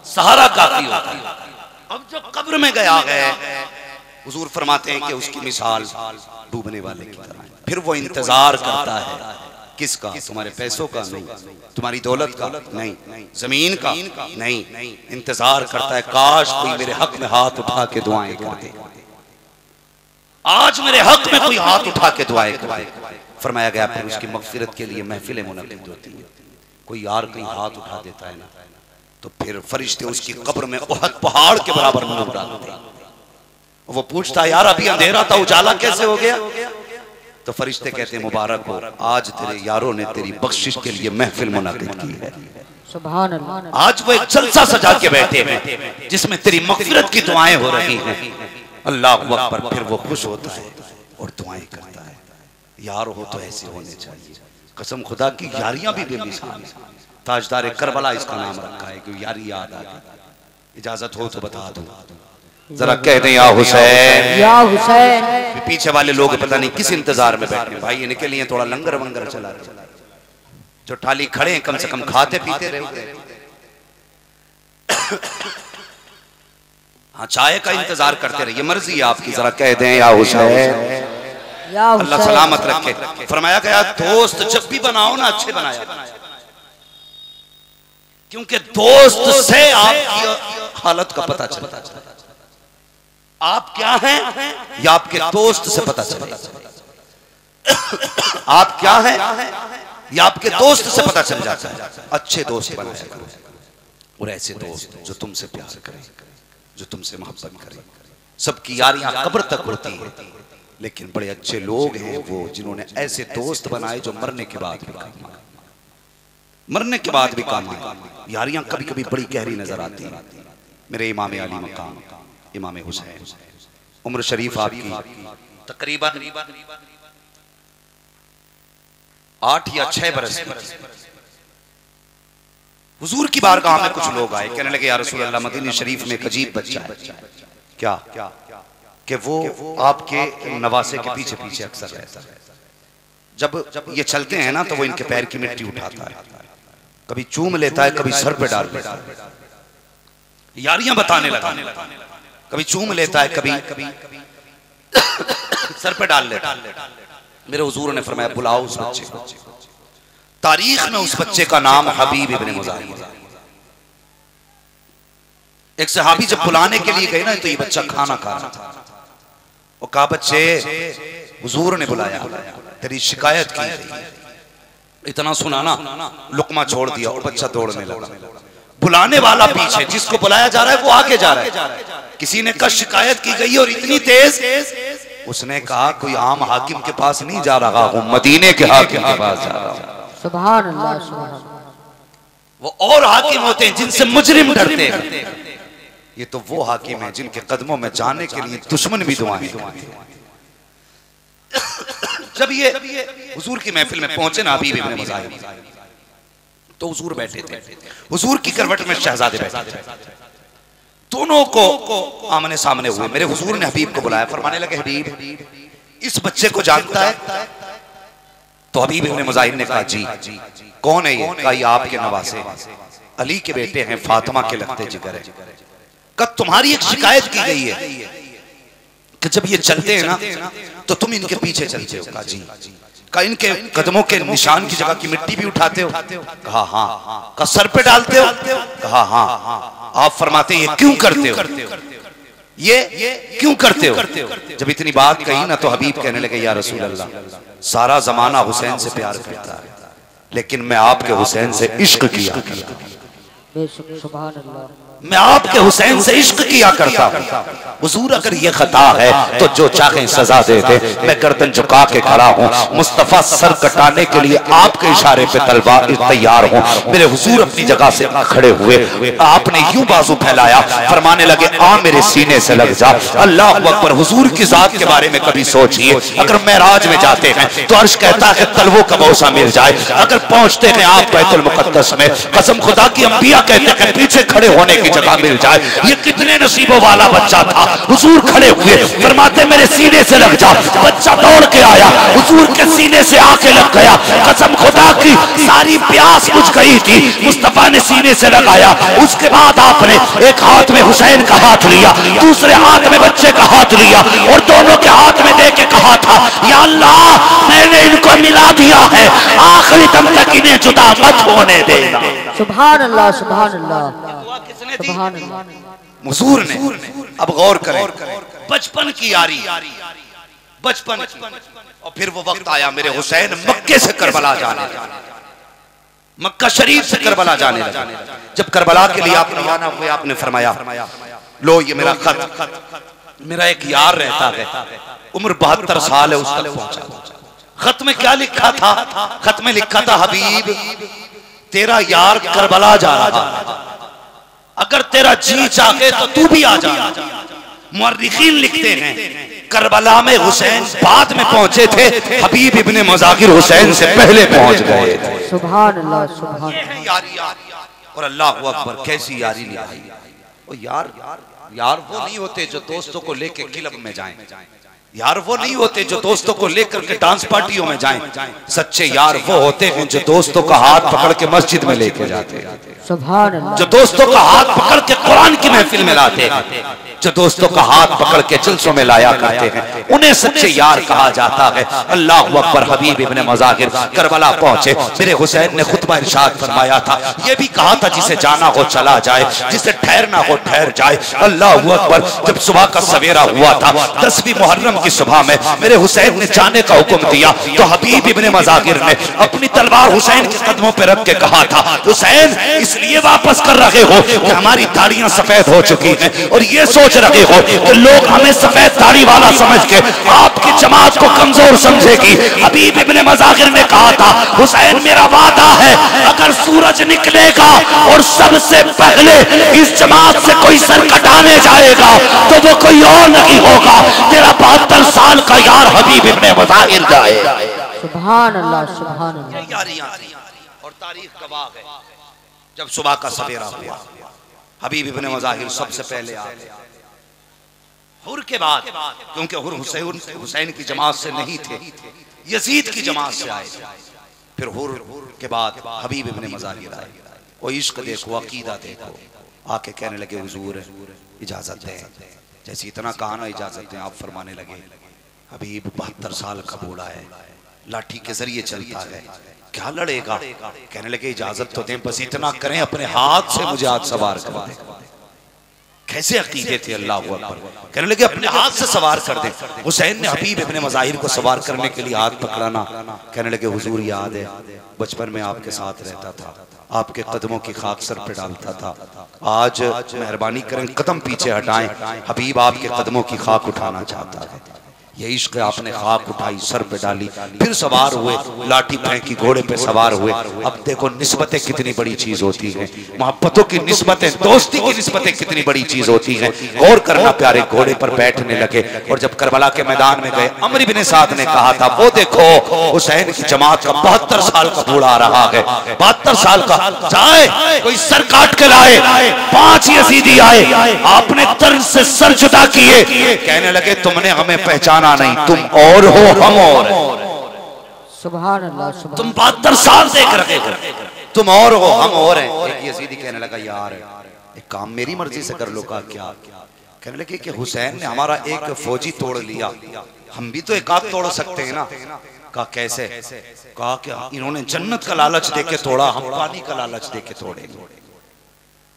S1: सहारा काफी होता है। अब जो कब्र में गया है, हुजूर फरमाते हैं कि उसकी मिसाल डूबने वाले की तरह है। फिर वो इंतजार करता है, किसका? तुम्हारे पैसों का नहीं, तुम्हारी दौलत का नहीं, जमीन का नहीं। इंतजार करता है काश कोई मेरे हक में हाथ उठा के दुआएं कर दे, आज मेरे हक में कोई हाथ उठा के दुआएं कर दे। फरमाया गया फिर उसकी मगफिरत के लिए महफिलें मुनक्किद होती है। कोई यार कहीं हाथ उठा देता है ना तो फिर फरिश्ते उसकी कब्र में उहद पहाड़ के बराबर नूर डालते हैं। वो पूछता है यार अभी अंधेरा था, उजाला कैसे हो गया? तो फरिश्ते कहते हैं मुबारक हो, आज तेरे यारों ने तेरी बख्शिश के लिए महफिल मुनक्किद की है।
S4: सुभान अल्लाह।
S1: आज वो एक जलसा सजा के बैठे हैं जिसमें तेरी मगफिरत की दुआएं हो रही हैं। अल्लाह अकबर। फिर वो खुश होता है और दुआएं करता है। यार हो तो ऐसे होने चाहिए। कसम खुदा की, यारियां भी बेमिसाल हैं। ताजदार करबला इसका नाम रखा है क्योंकि यारी याद आ गई। इजाजत हो तो बता दो, जरा कह दें या हुसैन,
S4: या हुसैन।
S1: पीछे वाले लोग पता नहीं किस इंतजार में बैठे, भाई इनके लिए थोड़ा लंगर वंगर चला रहे। जो थाली खड़े हैं कम से कम खाते पीते रहे। हाँ, चाय का इंतजार करते रहिए, मर्जी है आपकी। जरा कह दें या हुसैन,
S4: या
S1: अल्लाह
S4: हुसैन।
S1: सलामत रखे। फरमाया गया दोस्त जब भी बनाओ ना अच्छे बनाया, क्योंकि दोस्त से आपकी हालत का पता चलता है। आप क्या हैं या आपके दोस्त से पता चलता है। आप क्या हैं या आपके दोस्त से पता चल जाता है। अच्छे दोस्त बनाया करो, और ऐसे दोस्त जो तुमसे प्यार करें, जो तुमसे मोहब्बत करें। सबकी यारियां कब्र तक होती है, लेकिन बड़े अच्छे लोग हैं वो जिन्होंने ऐसे दोस्त बनाए जो मरने के बाद भी काम आए, मरने के बाद भी काम आए। यारियां कभी कभी बड़ी गहरी नजर आती हैं। मेरे इमाम अली मकाम इमाम हुसैन, उम्र शरीफ आपकी तकरीबन 8 या 6 बरस की। हुजूर की बारगाह में कुछ लोग आए, कहने लगे या रसूल अल्लाह, मदीने शरीफ में एक अजीब बच्चा है। क्या? कि वो आपके नवासे के पीछे पीछे अक्सर रहता है। जब ये चलते हैं ना तो वो इनके पैर की मिट्टी उठाता है, कभी चूम लेता है, कभी सर पे डाल लेता है। यारियां बताने लगा, कभी चूम लेता है, कभी सर पे डाल लेता है। मेरे हुजूर ने फरमाया बुलाओ उस बच्चे को। तारीख में उस बच्चे का नाम हबीब इब्ने मुजाहिर। एक सहाबी जब बुलाने के लिए गए ना तो ये बच्चा खाना खा रहा था। वो कहा बच्चे, हुजूर ने बुलाया, तेरी शिकायत की गई। इतना सुना ना, लुकमा छोड़ दिया और बच्चा दौड़ने लगा। बुलाने वाला पीछे, जिसको बुलाया जा रहा है वो आगे जा रहा है। किसी ने कहा शिकायत की गई और इतनी तेज, उसने कहा कोई आम हाकिम के पास नहीं जा रहा हूं, मदीने के हाकिम के पास जा रहा हूं।
S4: सुभान अल्लाह, सुभान अल्लाह।
S1: वो और हाकिम होते हैं जिनसे मुजरिम डरते हैं, ये तो वो हाकिम है जिनके कदमों में जाने के लिए दुश्मन भी दुआएं करते हैं। जब ये हुजूर की महफिल में पहुंचे ना हबीब इब्ने मुजाहिर, तो हुजूर बैठे थे। हुजूर की करवट में शहजादे बैठे थे। दोनों को आमने सामने हुए। मेरे हुजूर ने हबीब को बुलाया, फरमाने लगे हबीब इस बच्चे को जानता है? तो हबीब इब्ने मुजाहिर ने कहा जी। कौन है ये? कहा ये आपके नवासे अली के बेटे हैं, फातिमा के लगते जिगर है। कब तुम्हारी एक शिकायत की गई है कि जब ये चलते हैं ना तो तुम इनके पीछे चलते हो। कहा जी। कहा इनके कदमों के निशान की जगह की मिट्टी भी उठाते हो? कहा हाँ। कहा सर पे डालते हो? कहा हाँ। आप फरमाते ये क्यों करते हो? ये क्यों करते हो? जब इतनी बात कही ना तो हबीब कहने लगे या रसूल अल्लाह, सारा जमाना हुसैन से प्यार करता है, लेकिन मैं आपके हुसैन से इश्क किया करता हूं।
S4: सुभान अल्लाह।
S1: मैं आपके हुसैन से इश्क किया करता हूं। हुजूर अगर ये खता है तो जो चाहे सजा दे दे, मैं गर्दन झुका के खड़ा हूं। मुस्तफा सर कटाने के लिए आपके इशारे पे तलवार तैयार हूं। मेरे हुजूर अपनी जगह से खड़े हुए, आपने यूं बाजू फैलाया, फरमाने लगे आ मेरे सीने से लग जा। अल्लाह अकबर। हुजूर की जात के बारे में कभी सोचिए, अगर मेराज में जाते हैं तो अर्श कहता है तलवों का मौसा मिल जाए। अगर पहुंचते हैं आप बैतुल मुकद्दस में, कसम खुदा की अंबिया कहते हैं पीछे खड़े होने की जगह मिल जाए। ये कितने नसीबों वाला बच्चा था। हुजूर खड़े हुए, फरमाते मेरे सीने से लग जा। बच्चा दौड़ के आया, हुजूर के सीने से आके लग गया। कसम खुदा की सारी प्यास बुझ गई थी, मुस्तफा ने सीने से लगाया। उसके बाद आपने एक हाथ में हुसैन का हाथ लिया, दूसरे हाथ में बच्चे का हाथ लिया और दोनों के हाथ में दे के कहा था या अल्लाह मैंने इनको मिला दिया है, आखिरी दम तक इन्हें जुदा मत होने देना।
S4: सुभान अल्लाह, सुभान अल्लाह, सुभान अल्लाह।
S1: हुजूर ने, अब गौर करें, बचपन की यारी, बचपन की, और फिर वो वक्त आया मेरे हुसैन मक्के से करबला जाने लगा, मक्का शरीफ से करबला जाने लगा। जब करबला के लिए आप रवाना हुए, आपने फरमाया लो ये मेरा खत, मेरा एक यार रहता है, उम्र 72 साल है, उस तक पहुंचा। खत में क्या लिखा था? खत में लिखा था हबीब तेरा यार करबला जा रहा है, अगर तेरा जी चाहे तो तू भी आ जा। मुअर्रिखीन लिखते हैं करबला में हुसैन बाद में पहुंचे थे, हबीब इब्ने मुजाहिर हुसैन से पहले पहुंच गए थे।
S4: सुभान अल्लाह, सुभान अल्लाह।
S1: और अल्लाह अकबर, कैसी यारी निभाई। और यार वो नहीं होते जो दोस्तों को लेके क्लब में जाएं, यार वो नहीं होते जो दोस्तों को लेकर के डांस पार्टियों में जाएं। सच्चे यार वो होते हैं जो दोस्तों का हाथ पकड़ के मस्जिद में लेके जाते हैं,
S4: सुभान अल्लाह।
S1: जो दोस्तों का हाथ पकड़ के कुरान की महफिल में लाते हैं, जो दोस्तों का हाथ पकड़ के जलसों में लाया करते हैं। उन्हें सच्चे यार कहा जाता है। अल्लाह अकबर। हबीब इब्ने मज़ाहिर करबला पहुंचे। मेरे हुसैन ने खुतबा इरशाद फरमाया था, ये भी कहा था जिसे जाना हो चला जाए, जिसे ठहरना हो ठहर जाए। अल्लाह अकबर। जब सुबह का सवेरा हुआ था 10वीं मुहर्रम की सुबह में मेरे हुसैन ने जाने का हुक्म दिया तो हबीब इब्ने मज़ाहिर ने अपनी तलवार हुसैन के कदमों पर रख के कहा था, हुसैन इसलिए वापस कर रहे हो कि हमारी दाढ़ियां सफेद हो चुकी हैं और ये सोच रहे हो कि लोग हमें सफेद दाढ़ी वाला समझ के आपकी जमात को कमजोर समझेगी। हबीब इब्ने मज़ाहिर ने कहा था, हुसैन मेरा वादा है अगर सूरज निकलेगा और सबसे पहले इस जमात से कोई सर कटाने जाएगा तो वो कोई और नहीं होगा, तेरा 72 साल का यार हबीब इब्ने मज़ाहिर जाएगा।
S4: सुभान अल्लाह, सुभान अल्लाह।
S1: यारियां और तारीख गवाह है। जब सुबह का सवेरा हुआ हबीब इब्ने मज़ाहिर सबसे पहले आ गए। हुर के बाद, क्योंकि हुर हुसैन की जमात से नहीं थे, यजीद की जमात से आए। फिर हुर के बाद हबीब इब्ने मज़ाहिर आए। वो इश्क देखो, अकीदा देखो। आके कहने लगे, हुजूर इजाजत दें। जैसे इतना कहा ना इजाजत दें, आप फरमाने लगे, हबीब 72 साल का बूढ़ा है, लाठी के जरिए चलता है, क्या लड़ेगा? कहने लगे इजाजत तो दें, बस इतना करें अपने हाथ से मुझे आज सवार कर दें। कैसे अकीदे थे अल्लाह अकबर। कहने लगे अपने हाथ से सवार कर दे। हुसैन ने हबीब इब्ने मज़ाहिर को सवार करने के लिए हाथ पकड़ाना। कहने लगे हुजूर याद है बचपन में आपके साथ रहता था, आपके कदमों की खाक सर पे डालता था, आज मेहरबानी करें कदम पीछे हटाएं, हबीब आपके कदमों की खाक उठाना चाहता है। ये इश्क आपने खाक उठाई, सर पे डाली, फिर सवार हुए, लाठी फेंकी, घोड़े पे सवार हुए। अब देखो निस्बतें कितनी बड़ी चीज होती हैं, मोहब्बतों की निस्बतें, दोस्ती की निस्बतें कितनी बड़ी चीज होती हैं। गौर करना प्यारे, घोड़े पर बैठने लगे और जब करबला के मैदान में गए, अमर इब्ने साद ने कहा था, वो देखो हुसैन की जमात का 72 साल का बूढ़ा आ रहा है, 72 साल का, जाए कोई सर काट के लाए। 5 यजीदी आए, आपने तर्ज से सर जुदा किए। कहने लगे तुमने हमें पहचाना नहीं, तुम और हो हम और।
S4: सुभान अल्लाह, सुभान।
S1: तुम 72 साल देख रहे हो, तुम और हो हम और हैं। एक यजीदी कहने लगा, यार एक काम मेरी मर्जी से कर लो। का क्या? कहने लगे कि हुसैन ने हमारा एक फौजी तोड़ लिया, हम भी तो एक आध तोड़ सकते हैं ना। कहा कैसे? कहा कि इन्होंने जन्नत का लालच देके तोड़ा, हम पानी का लालच देके तोड़ेंगे।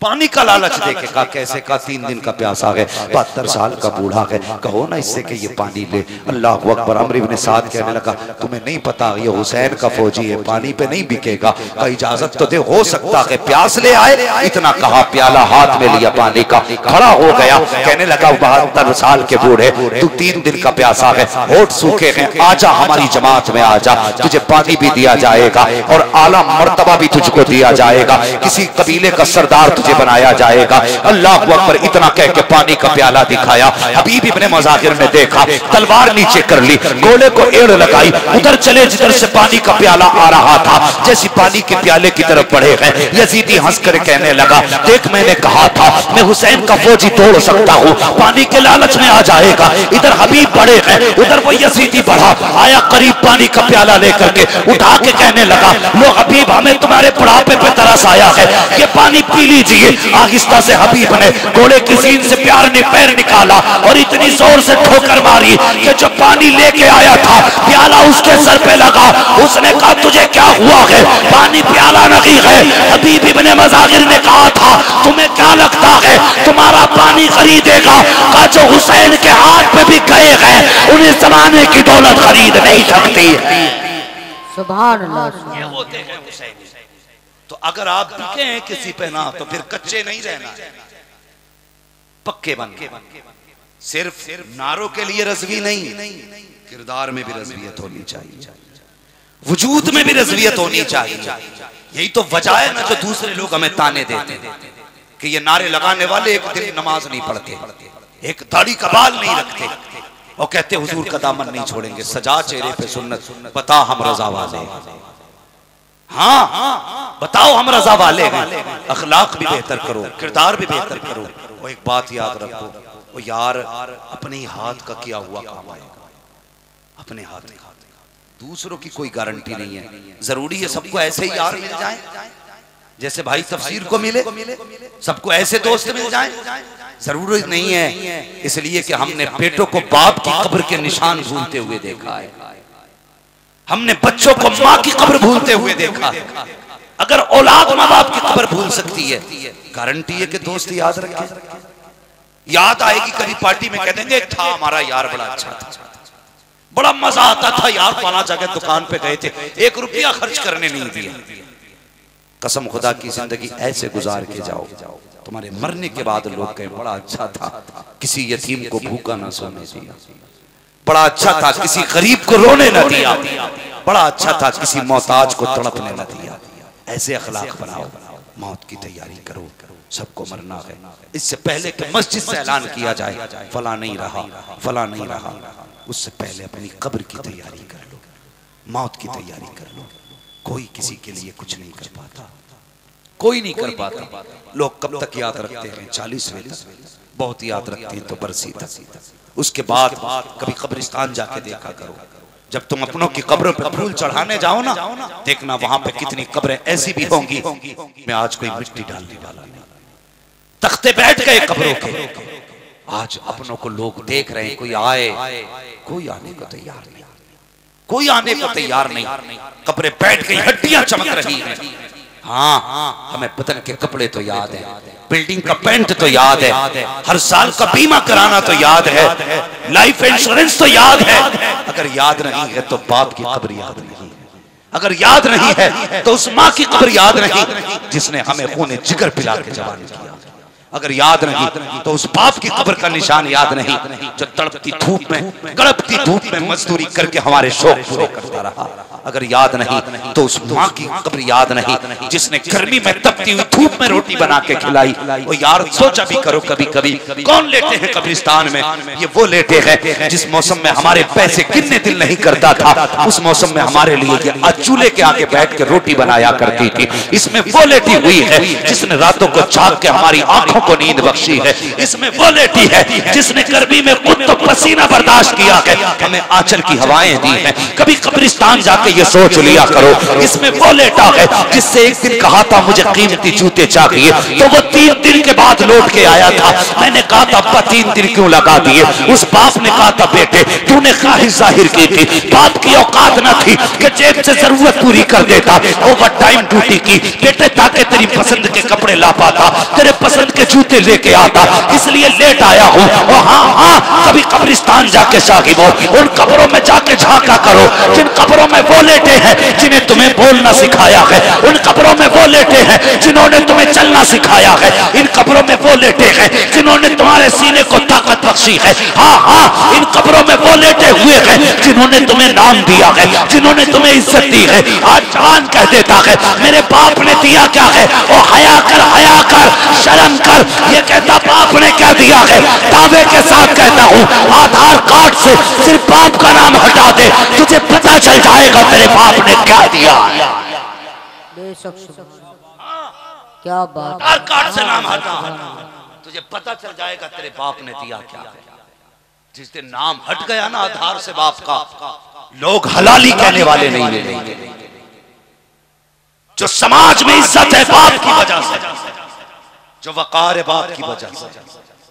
S1: पानी का लालच देके। कहा कैसे? का 3 दिन का प्यासा है, 72 साल का बूढ़ा है, कहो ना इससे कि ये पानी ले। अल्लाह अकबर। अमर इब्ने साद कहने लगा, तुम्हें नहीं पता ये हुसैन का फौजी है, पानी पे नहीं बिकेगा। का इजाजत तो दे, हो सकता है प्यास ले आए। इतना कहा, प्याला हाथ में लिया पानी का, खड़ा हो गया। कहने लगा 72 साल के बूढ़े, तू 3 दिन का प्यासा है, होठ सूखे हैं, आजा हमारी जमात में आजा, तुझे पानी भी दिया जाएगा और आला मर्तबा भी तुझको दिया जाएगा, किसी कबीले का सरदार तुझे बनाया जाएगा। अल्लाह अकबर। इतना कह के पानी का प्याला दिखाया। हबीब इब्ने मज़ाहिर ने देखा, तलवार नीचे कर ली, घोड़े को एड़ लगाई, उधर चले जिधर से पानी का प्याला आ रहा था। जैसे पानी के प्याले की तरफ बढ़े गए, यजीदी हंस कर कहने लगा, देख मैंने कहा था मैं हुसैन का फौजी तोड़ सकता हूँ, पानी के लालच में आ जाएगा। इधर हबीब बढ़े गए, उधर वो यजीदी बढ़ा, आया करीब, पानी का प्याला लेकर के उठा के कहने लगा, लो हबीब हमें तुम्हारे बुढ़ापे पे तरस आया है, ये पानी पी लीजिए। आहिस्ता से हबीब ने घोड़े की सीन से प्यार ने पैर निकाला और इतनी जोर से ठोकर मारी कि जो पानी लेके आया था प्याला उसके सर पे लगा। उसने कहा तुझे क्या हुआ है? पानी प्याला नहीं है। हबीब इब्ने मज़ाहिर ने कहा था, तुम्हें क्या लगता है तुम्हारा पानी खरीदेगा? का जो हुसैन के हाथ पे भी गए हैं उन्हें जमाने की दौलत खरीद नहीं सकती।
S4: सुभान अल्लाह।
S1: ये होते हैं हुसैन। तो अगर आप बिके हैं किसी पे ना, तो फिर कच्चे नहीं रहना, पक्के बन के। सिर्फ नारों के लिए रज़वी नहीं, किरदार में भी रज़वियत होनी चाहिए, वजूद में भी रज़वियत होनी चाहिए। यही तो वजह है ना जो दूसरे लोग हमें ताने देते हैं कि ये नारे लगाने वाले एक दिन नमाज नहीं पढ़ते, एक दाढ़ी का बाल नहीं रखते और कहते हुजूर का दामन नहीं छोड़ेंगे, सजा चेहरे पे सुन्नत, बता हम रजा वाले। हाँ बताओ हम रजा वाले हैं। अखलाक भी बेहतर करो, किरदार भी बेहतर करो। वो एक बात याद रखो, वो यार अपने ही हाथ का किया हुआ काम आएगा, अपने हाथ का। दूसरों की कोई गारंटी नहीं है। जरूरी है सबको ऐसे ही यार मिल जाए जैसे भाई तफसीर को मिले, सबको ऐसे दोस्त मिल जाए? जरूरत नहीं है, इसलिए कि हमने बेटों को बाप की कब्र के निशान भूलते हुए देखा है, हमने बच्चों को माँ की कब्र भूलते हुए देखा है। अगर औलाद माँ बाप की कब्र भूल सकती है, गारंटी है कि दोस्त याद रखे, याद आएगी कभी पार्टी में कह देंगे था हमारा यार बड़ा अच्छा था, बड़ा मजा आता था यार, फला जगह दुकान पे गए थे, 1 रुपया खर्च करने नहीं दिया। कसम खुदा की जिंदगी ऐसे गुजार के जाओ, तुम्हारे मरने के बाद लोग कहें बड़ा अच्छा था, किसी यतीम को भूखा ना सोने दिया, बड़ा अच्छा था किसी गरीब को रोने न दिया, बड़ा अच्छा था किसी मोहताज को तड़पने न दिया। ऐसे अखलाक बनाओ, मौत की तैयारी करो, सबको मरना है। इससे पहले कि मस्जिद से ऐलान किया जाए फला नहीं रहा, फला नहीं रहा, उससे पहले अपनी कब्र की तैयारी कर लो, मौत की तैयारी कर लो। कोई किसी के लिए कुछ नहीं कर पाता, कोई नहीं कर पाता। लोग कब तक याद रखते हैं? 40वें तक, बहुत याद रखते हैं तो बरसी तक। उसके बाद कभी कब्रिस्तान जाके देखा करो, जब तुम अपनों की कब्रों पर फूल चढ़ाने जाओ ना, देखना वहां पे कितनी कब्रें ऐसी भी होंगी, मैं आज कोई मिट्टी डालने वाला नहीं, तख्ते बैठ गए कब्रों के। आज अपनों को लोग देख रहे हैं, कोई आए, कोई आने को तैयार नहीं, कोई आने को तैयार नहीं, कब्रें बैठ गई, हड्डियां चमक रही हैं। हाँ, हमें बदन के कपड़े तो याद है, बिल्डिंग का पेंट तो याद है, हर साल का बीमा कराना तो याद है, लाइफ इंश्योरेंस तो याद है। अगर याद नहीं है तो बाप की कब्र याद नहीं है, अगर याद नहीं है तो उस माँ की कब्र याद नहीं जिसने हमें खून जिगर पिला के जवान किया, अगर याद नहीं तो उस बाप की कब्र का निशान याद नहीं जो तड़पती धूप में, कड़पती धूप में मजदूरी करके हमारे शौक पूरे करता रहा, अगर याद नहीं तो उस माँ की कब्र याद नहीं जिसने गर्मी में तपती हुई धूप में रोटी बना के खिलाई। वो यार सोचा भी करो कभी कभी कौन लेटे हैं कब्रिस्तान में? ये वो लेटे हैं जिस मौसम में हमारे पैसे गिनने दिल नहीं करता था, उस मौसम में हमारे लिए ये चूल्हे के आगे बैठ के रोटी बनाया करती थी। इसमें वो लेटी हुई है जिसने रातों को जाग के हमारी आंखों को नींद बख्शी है। इसमें वो लेटी है जिसने गर्मी में खुद तो पसीना बर्दाश्त किया है, हमें आंचल की हवाएं दी हैं। कभी कब्रिस्तान जाके ये सोच लिया करो, इसमें वो लेटा है जिससे एक दिन कहा था मुझे कीमती जूते चाहिए, तो वो 3 दिन के बाद लौट के आया था। मैंने कहा था अब्बा 3 दिन क्यों लगा दिए? उस बाप ने कहा था बेटे तूने ख्वाहिश जाहिर की थी, बाप की औकात न थी कि जेब से जरूरत पूरी कर देता, ओवर टाइम ड्यूटी की बेटे ताकि तेरी पसंद के कपड़े ला पाता, तेरे पसंद के जूते लेके आता, इसलिए लेट आया हूँ। और हाँ, कभी कब्रिस्तान जाके साहिब उन कब्रों में जाके झांका करो जिन कब्रों में वो लेटे हैं जिन्हें तुम्हें बोलना सिखाया है, उन कब्रों में वो लेटे हैं जिन्होंने तुम्हें चलना सिखाया है, इन कब्रों में वो लेटे हैं जिन्होंने तुम्हारे सीने को ताकत बख्शी है। हाँ, इन कब्रों में वो लेटे हुए हैं जिन्होंने तुम्हें नाम दिया है, जिन्होंने तुम्हें इज्जत दी है। आज जवान कह देता है मेरे बाप ने दिया क्या है, ओ हया कर, शर्म कर। ये कहता बाप ने क्या दिया है, दावे के साथ कहता हूँ आधार कार्ड से सिर्फ बाप का नाम हटा दे, तुझे पता चल जाएगा तेरे बाप ने क्या दिया।
S4: क्या बात,
S1: आधार कार्ड से नाम हटा, तुझे पता चल जाएगा तेरे बाप ने दिया क्या। जिस दिन नाम हट गया ना आधार से बाप का, लोग हलाली कहने वाले नहीं मिलेंगे। जो समाज में इज्जत है बाप की वजह से, जो वकार है बाप की वजह से,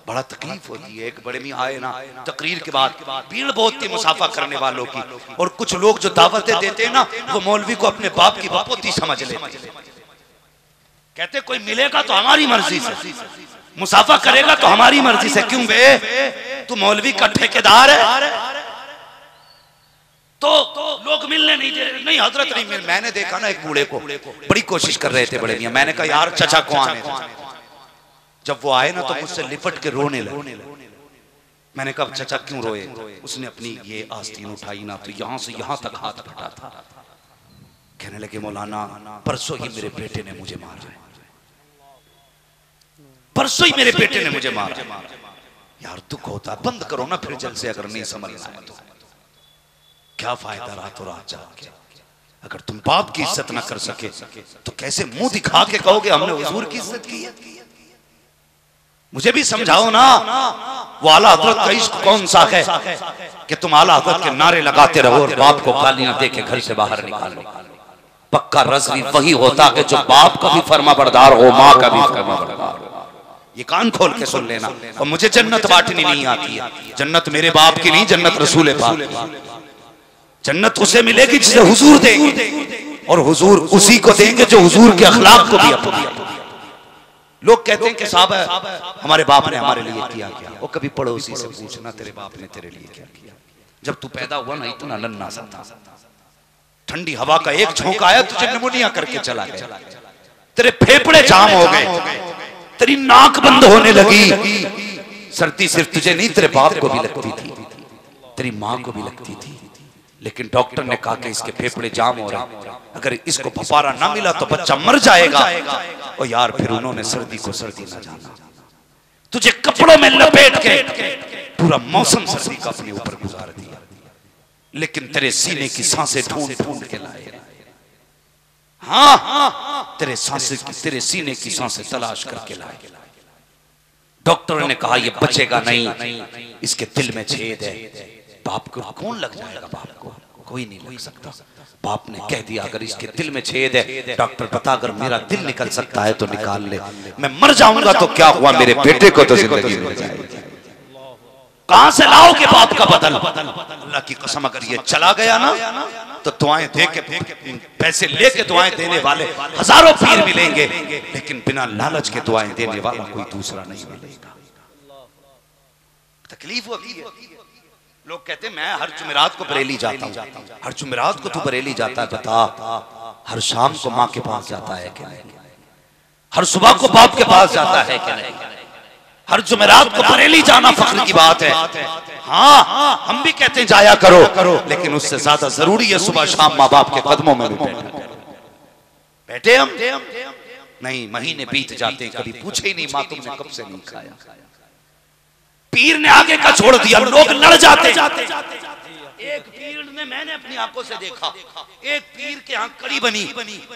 S1: बड़ा तकलीफ होती है। एक बड़े मियां आए ना तकरीर के बाद, भीड़ बहुत थी मुसाफा करने वालों की, और कुछ लोग जो दावतें देते हैं ना वो मौलवी को अपने बाप की बपोती समझ लेते, कहते कोई मिलेगा तो हमारी मर्जी से, मुसाफा करेगा तो हमारी मर्जी से। क्यों बे, तू मौलवी का ठेकेदार है तो लोग मिलने नहीं दे रहे। नहीं हजरत नहीं मिल। मैंने देखा ना एक बूढ़े को, बड़ी कोशिश कर रहे थे बड़े मियां, मैंने कहा यार चचा को आने दो। जब वो आए ना तो मुझसे लिपट के रोने लगे। मैंने कहा चचा क्यों रोए? उसने अपनी ये आस्तीन उठाई ना तो यहां से यहां तक हाथ फटा था। कहने लगे मौलाना परसों ही मेरे बेटे ने मुझे मारा है, परसों ही मेरे बेटे ने मुझे मारा। यार दुख होता, बंद करो ना फिर जल्द से, अगर नहीं समझना है तो क्या फायदा रातों रात जाके। अगर तुम बाप की इज्जत ना कर सके तो कैसे मुंह दिखा के कहोगे हमने हुजूर की इज्जत की है? मुझे भी समझाओ ना। वो आला हजरत का इश्क कौन सा है कि तुम आला हजरत के नारे लगाते रहो और बाप को गालियां दे के घर से बाहर निकालो। पक्का रज़वी वही होता है जो बाप का भी फर्मा बरदार हो, माँ का भी फर्मा बरदार हो। ये कान खोल के सुन लेना। और मुझे जन्नत बांटनी नहीं आती है। जन्नत मेरे बाप की नहीं, जन्नत रसूल पाक। जन्नत उसे मिलेगी जिसे हुजूर देंगे, और हुजूर उसी को देंगे जो हुजूर के अखलाक को भी अपनाए। लोग कहते हैं कि साहब हमारे बाप ने हमारे लिए किया क्या। वो कभी पड़ोसी से पूछना तेरे बाप ने तेरे लिए क्या किया। जब तू पैदा हुआ ना इतना नन्हा सा था, ठंडी हवा का एक झोंका आया तुझे निमोनिया करके चला गया, तेरे फेफड़े जाम हो गए, तेरी नाक बंद होने लगी। सर्दी सिर्फ तुझे नहीं तेरे बाप को भी लगती थी, तेरी माँ को भी लगती थी। लेकिन डॉक्टर ने कहा कि इसके फेफड़े जाम हो रहे, अगर इसको फफारा ना मिला तो बच्चा मर जाएगा। और यार फिर उन्होंने सर्दी को सर्दी ना जाना, तुझे कपड़ों में लपेट के पूरा मौसम सर्दी का अपने ऊपर गुजार दिया। लेकिन तेरे सीने की सांसें ढूंढ ढूंढ के लाए। हाँ, तेरे सीने की सांसें तलाश करके लाए। डॉक्टर ने कहा ये बचेगा नहीं, इसके दिल में छेद है। बाप को कौन लग जाएगा, बाप को कोई नहीं लग सकता। बाप ने कह दिया अगर इसके दिल में छेद है, डॉक्टर बता अगर मेरा दिल निकल सकता है तो निकाल ले, मैं मर जाऊंगा तो क्या हुआ, मेरे बेटे को तो जिंदगी मिल जाएगी। कहां से लाओगे बाप का बदल। अल्लाह की कसम अगर ये चला गया ना तो दुआएं दे के पैसे लेके दुआएं देने वाले हजारों पीर मिलेंगे, लेकिन बिना लालच के दुआएं देने वाला कोई दूसरा नहीं मिलेगा। तकलीफ होती है। लोग कहते हैं मैं हर जुमेरात को बरेली जाता हूँ। हर जुमेरात को तू बरेली जाता है, बता हर शाम को माँ के पास जाता है क्या नहीं, हर सुबह को बाप के पास जाता है क्या नहीं। हर जुमेरात को बरेली जाना फख्र की बात है। हाँ, हम भी कहते हैं जाया करो, लेकिन उससे ज्यादा जरूरी है सुबह शाम माँ बाप के कदमों में भी बैठे हम नहीं। महीने बीत जाते हैं, कभी पूछे ही नहीं माँ तुमने कब से नहीं खाया। पीर ने आगे का छोड़ दिया, लोग लड़ जाते। एक पीर ने मैंने अपनी आंखों से देखा, एक पीर के यहाँ कड़ी बनी,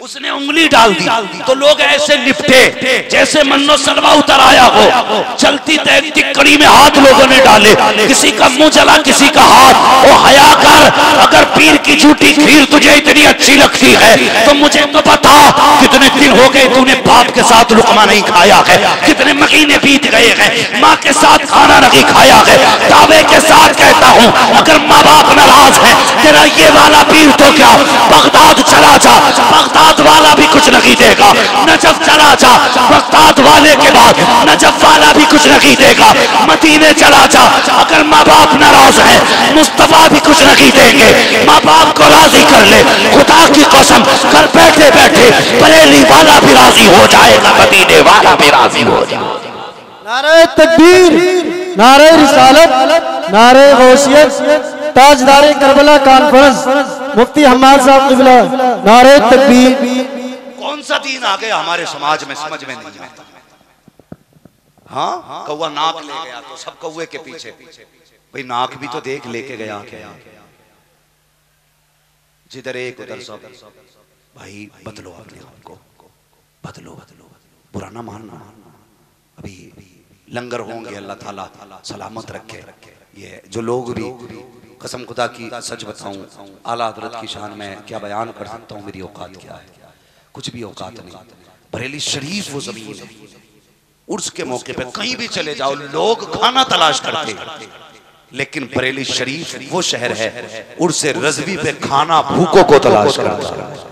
S1: उसने उंगली डाल दी तो लोग ऐसे निपटे जैसे मन्नो सलवा उतर आया हो। चलती तैरती कड़ी में हाथ लोगों ने डाले, किसी का मुंह जला किसी का हाथ। ओ हया कर, अगर पीर की झूठी खीर तुझे इतनी अच्छी लगती है तो मुझे तो बता कितने दिन हो गए तूने बाप के साथ लुकमा नहीं खाया है, कितने महीने बीत गए हैं माँ के साथ खाना नहीं खाया है। दावे के साथ कहता हूँ अगर माँ बाप नाराज है तेरा ये वाला पीर तो क्या, बगदाद चला जा, बगदाद वाला भी कुछ नहीं देगा। नजफ चला जा, बगदाद वाले के बाद नजफ वाला भी कुछ नहीं देगा। मदीने चला जा, अगर माँ बाप नाराज है मुस्तफा भी कुछ नहीं देंगे। माँ बाप को राजी कर ले, खुदा की कसम कर बैठे बैठे बरेली वाला भी राजी हो जाएगा, मदीने वाला भी राजी हो जाएगा।
S3: नारे तकबीर, नारे रिसालत, नारे गौसियत, ताजदारे करबला कॉन्फ्रेंस मुफ्ती हम्माद साहब किबला, नारे तकबीर।
S1: कौन सा दीन आ गया हमारे समाज में, समझ में नहीं आता। हाँ, कौवा नाक ले गया तो सब कौवे के पीछे, भाई नाक भी तो देख लेके गया क्या। जिधर एक उधर सब। भाई बदलो अपने आप को, बदलो, बुरा ना मानना। अभी लंगर होंगे, अल्लाह ताला सलामत रखे। ये जो लोग भी, कसम खुदा की सच बताऊं आला हजरत की शान में क्या बयान कर सकता हूँ, मेरी औकात क्या है, कुछ भी औकात नहीं। बरेली शरीफ वो जमीन है, उर्स के मौके पे कहीं भी चले जाओ लोग खाना तलाश करते, लेकिन बरेली शरीफ वो शहर है उर्स रज़वी पे खाना भूखों को तलाश करता है।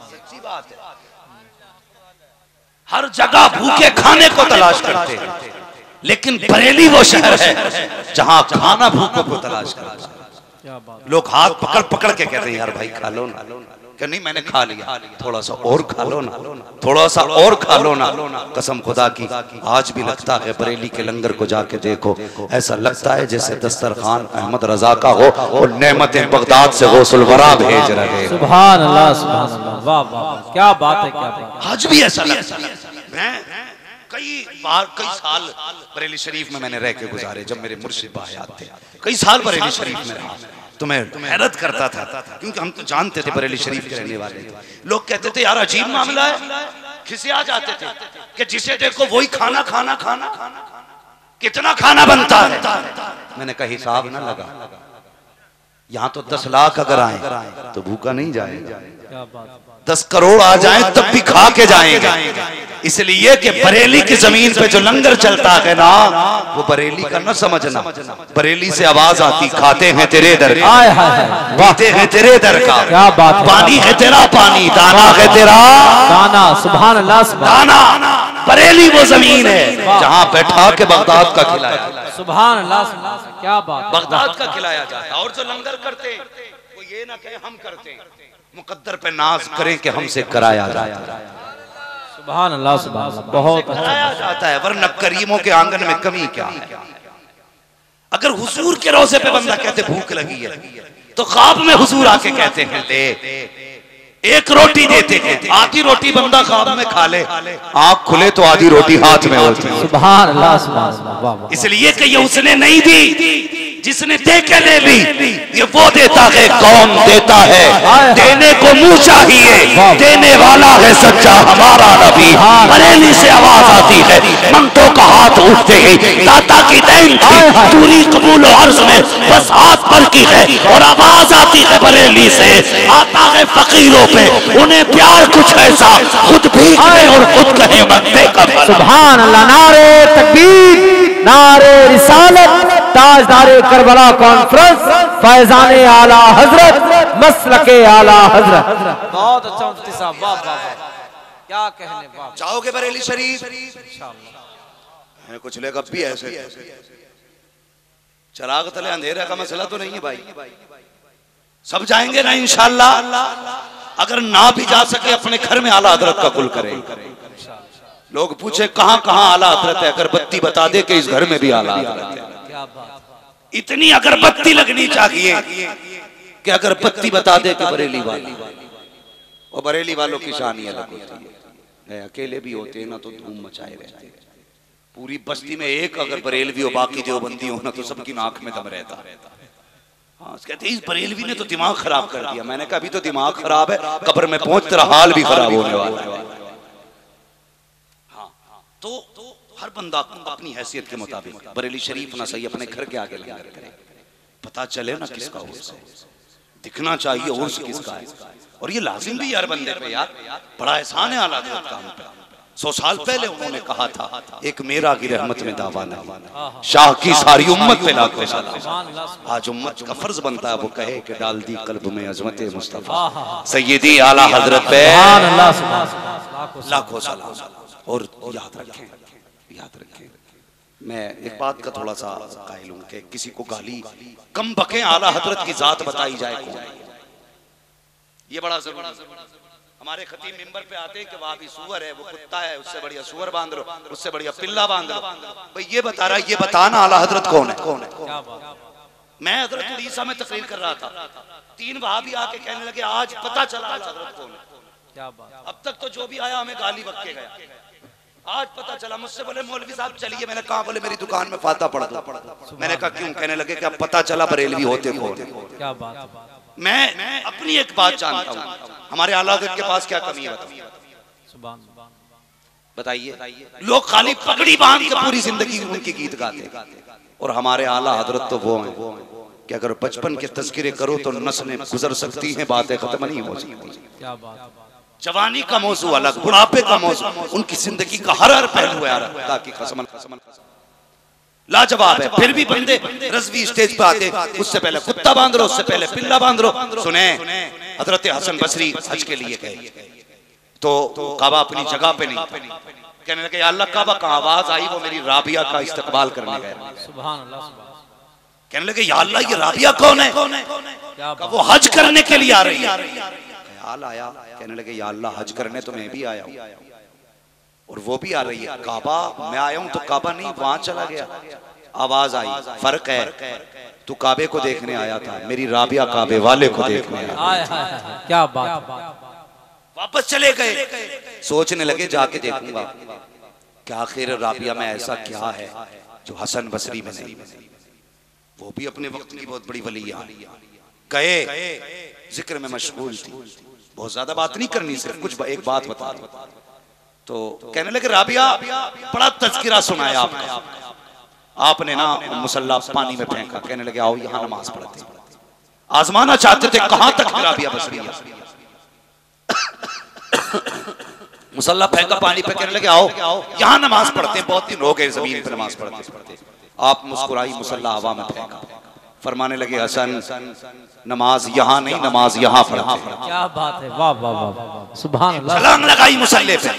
S1: सच्ची बात है, हर जगह भूखे खाने को तलाश करते हैं, लेकिन बरेली वो शहर है जहां खाना भूखों को तलाश करता है। लोग हाथ पकड़ पकड़ के कहते हैं यार भाई खा लो ना, कि नहीं मैंने खा लिया, थोड़ा सा और खा लो ना, थोड़ा सा और खा लो ना। कसम खुदा की आज भी लगता है बरेली के लंगर को जाके देखो, ऐसा लगता है जैसे दस्तरखान अहमद रजा का हो और नेमतें बगदाद से गौसुल वरा भेज रहे।
S2: सुभान अल्लाह, सुभान अल्लाह, वाह वाह, क्या बात है, क्या बात।
S1: आज भी ऐसा लगता है। कई बार, कई साल बरेली शरीफ में मैंने रह के गुजारे, जब मेरे मुर्शिद बाहयात थे, कई साल बरेली शरीफ में रहा, तो मैं हैरत करता था, क्योंकि हम तो जानते थे बरेली शरीफ के रहने वाले थे। लोग कहते थे यार अजीब मामला है, खिसिया जाते थे कि जिसे देखो वही खाना खाना खाना, कितना खाना बनता है। मैंने कहा हिसाब ना लगा, यहाँ तो 10 लाख अगर आए तो भूखा नहीं जाएगा,
S2: क्या बात,
S1: 10 करोड़ आ जाए तब भी खा के जाएंगे। इसलिए कि बरेली की जमीन पे जो लंगर चलता है ना, वो बरेली का न समझना। बरेली से आवाज आती, खाते हैं तेरे दर का, पीते हैं तेरे दर का,
S2: क्या बात है।
S1: पानी है तेरा पानी, दाना है तेरा
S2: दाना, सुभान अल्लाह,
S1: दाना। बरेली वो जमीन है जहाँ बैठा के बगदाद का खिलाया,
S2: सुभान अल्लाह, क्या बात,
S1: बगदाद का खिलाया जाता। और जो लंगर करते वो ये ना कहे हम करते, मुकद्दर पे नाज करें कि हमसे कराया जाता,
S2: सुभान अल्लाह, सुभान अल्लाह, बहुत
S1: कराया जाता है। वरना करीमों के आंगन में कमी क्या है? अगर हुजूर के रोजे पे बंदा कहते भूख लगी है, तो ख्वाब में हुजूर आके कहते हैं ले एक रोटी देते हैं, आधी रोटी बंदा ख्वाब में खा ले, आंख खुले तो आधी रोटी हाथ में होती है।
S2: सुभान अल्लाह, सुभान अल्लाह, वाह वाह।
S1: इसलिए कि ये उसने नहीं दी, जिसने दे के ले ली। ये वो देता है, कौन देता है? देने को मुंह चाहिए, देने वाला है सच्चा हमारा नबी। बरेली से आवाज आती है, मंगतों का हाथ उठते ही दाता की देन थी, पूरी कबूल अर्ज में बस हाथ पर की है। और आवाज आती है बरेली से, आता है फकीरों पे, उन्हें प्यार कुछ ऐसा, खुद भी कहे और खुद कहे मंगते का फल।
S3: सुभान अल्लाह, नारे तकबीर, नारे रिसालत, ताजदारे करबला कॉन्फ्रेंस, फैजाने आला हजरत, मसलके आला हजरत।
S2: बहुत अच्छा मुफ्ती साहब, वाह वाह वाह, क्या कहने, वाह।
S1: जाओगे बरेली शरीफ? कुछ लोग अब भी ऐसे चराग तले अंधेरा का मसला तो नहीं है भाई, सब जाएंगे ना इंशाअल्लाह। अगर ना भी जा सके अपने घर में आला हजरत का कुल करें। लोग पूछे कहां कहां आला हजरत है, अगरबत्ती बता दे कि इस घर में भी आला हजरत है। इतनी अगरबत्ती लगनी चाहिए कि अगरबत्ती बता दे कि बरेली वाली, और बरेली वालों की शान अलग होती है। अकेले भी होते हैं ना तो धूम मचाए रहते हैं। पूरी बस्ती में एक अगर बरेलवी हो, बाकी देवबंदी हो ना, तो सबकी नाक में दम रहता। हाँ, कहते इस बरेलवी ने तो दिमाग खराब कर दिया। मैंने कहा अभी तो दिमाग खराब है, कब्र में पहुंच तेरा हाल भी खराब होने वाला है। हाँ, तो हर बंदा अपनी हैसियत के मुताबिक बरेली शरीफ ना सही, अपने घर के आगे लंगर करे, पता चले ना किसका उर्स है, दिखना चाहिए उर्स किसका है। और ये लाजिम भी यार बंदे पे, यार बड़ा एहसान है आला हज़रत का हम पे। 100 साल पहले उन्होंने कहा था, एक मेरा की रहमत में दावा नहीं, शाह की सारी उम्मत पे लाखों सलाम। आज उम्मत का फर्ज बनता है वो कहे कि डाल दी कल्ब में अजमत मुस्तफा सैयदी आला हजरत पे लाखों सलाम। और याद रखें, याद रखें, मैं एक बात का थोड़ा सा कायल हूं कि किसी को गाली कम बके आला हजरत की जात बताई जाए कौन, ये बड़ा जरूरी। हमारे खतीब मिंबर पे आते हैं कि वहां भी सूअर है, वो कुत्ता है, उससे बढ़िया सूअर बांध लो, उससे बढ़िया पिल्ला बांध लो। भाई ये बता रहा है, ये बताना आला हजरत कौन है? कौन है? मैं हजरत उड़ीसा में तकरीर कर रहा था, 3 वहाबी आके कहने लगे आज पता चला आला हजरत कौन है। अब तक तो जो भी आया हमें गाली बक के गया, आज पता चला। मुझसे बोले मौलवी साहब चलिए, मैंने कहा, बोले मेरी दुकान में फाता पढ़ दो। मैंने कहा क्यों? कहने लगे कि अब पता चला बरेलवी होते कौन।
S2: क्या बात।
S1: मैं अपनी एक बात जानता हूँ, हमारे आला हज़रत के पास क्या कमी है बताइए। लोग खाली पगड़ी बांध के पूरी जिंदगी उनकी गीत गाते, और हमारे आला हज़रत तो वो हैं कि अगर बचपन के तज़किरे करो तो नस्लें गुजर सकती हैं, बातें खत्म नहीं हो सकती। जवानी का मौजू अलग, बुढ़ापे का मौजू, उनकी जिंदगी का हर पहलू है ताकि खसमन लाजवाब है। फिर भी बंदे रज़वी स्टेज पे आते, उससे पहले कुत्ता बांध लो, उससे पहले पिल्ला बांध लो। सुने, हजरत हसन बसरी हज के लिए गए तो काबा अपनी जगह पे नहीं, कहने लगे अल्लाह काबा का आवाज आई, वो मेरी राबिया का इस्तकबाल करने गए। कहने लगे या अल्लाह ये राबिया कौन है? वो हज करने के लिए आ रही है। ख्याल आया, कहने लगे या अल्लाह हज करने तो मैं भी आया हूँ, और वो भी आ रही है। काबा मैं आया हूं तो काबा नहीं, वहां चला गया। आवाज आई, फर्क है, तू काबे को देखने आया था, मेरी राबिया काबे वाले को देखने आया।
S2: क्या बात।
S1: वापस चले गए, सोचने लगे जाके देखूंगा क्या आखिर राबिया में ऐसा क्या है जो हसन बसरी में नहीं। वो भी अपने वक्त की बहुत बड़ी वलिया। गए, जिक्र में मशगूल थी, बहुत ज्यादा बात नहीं करनी, सिर्फ कुछ एक बात बता दो। तो कहने लगे राबिया बड़ा तज़किरा सुनाया आपका, आपने ना मुसल्ला पानी में फेंका। कहने लगे आओ यहाँ नमाज पढ़ते। आजमाना चाहते थे कहां तक राबिया बसरिया। मुसल्ला फेंका पानी पे, कहने लगे आओ यहां नमाज पढ़ते हैं, बहुत दिन हो गए जमीन पे नमाज पढ़ते। आप मुस्कुराई, मुसल्ला हवा में फेंका, फरमाने लगे हसन नमाज यहां नहीं, नमाज यहां पढ़ते।
S2: क्या बात है, वाह वाह वाह, सुभान अल्लाह।
S1: छलांग लगाई मुसल्ले पे,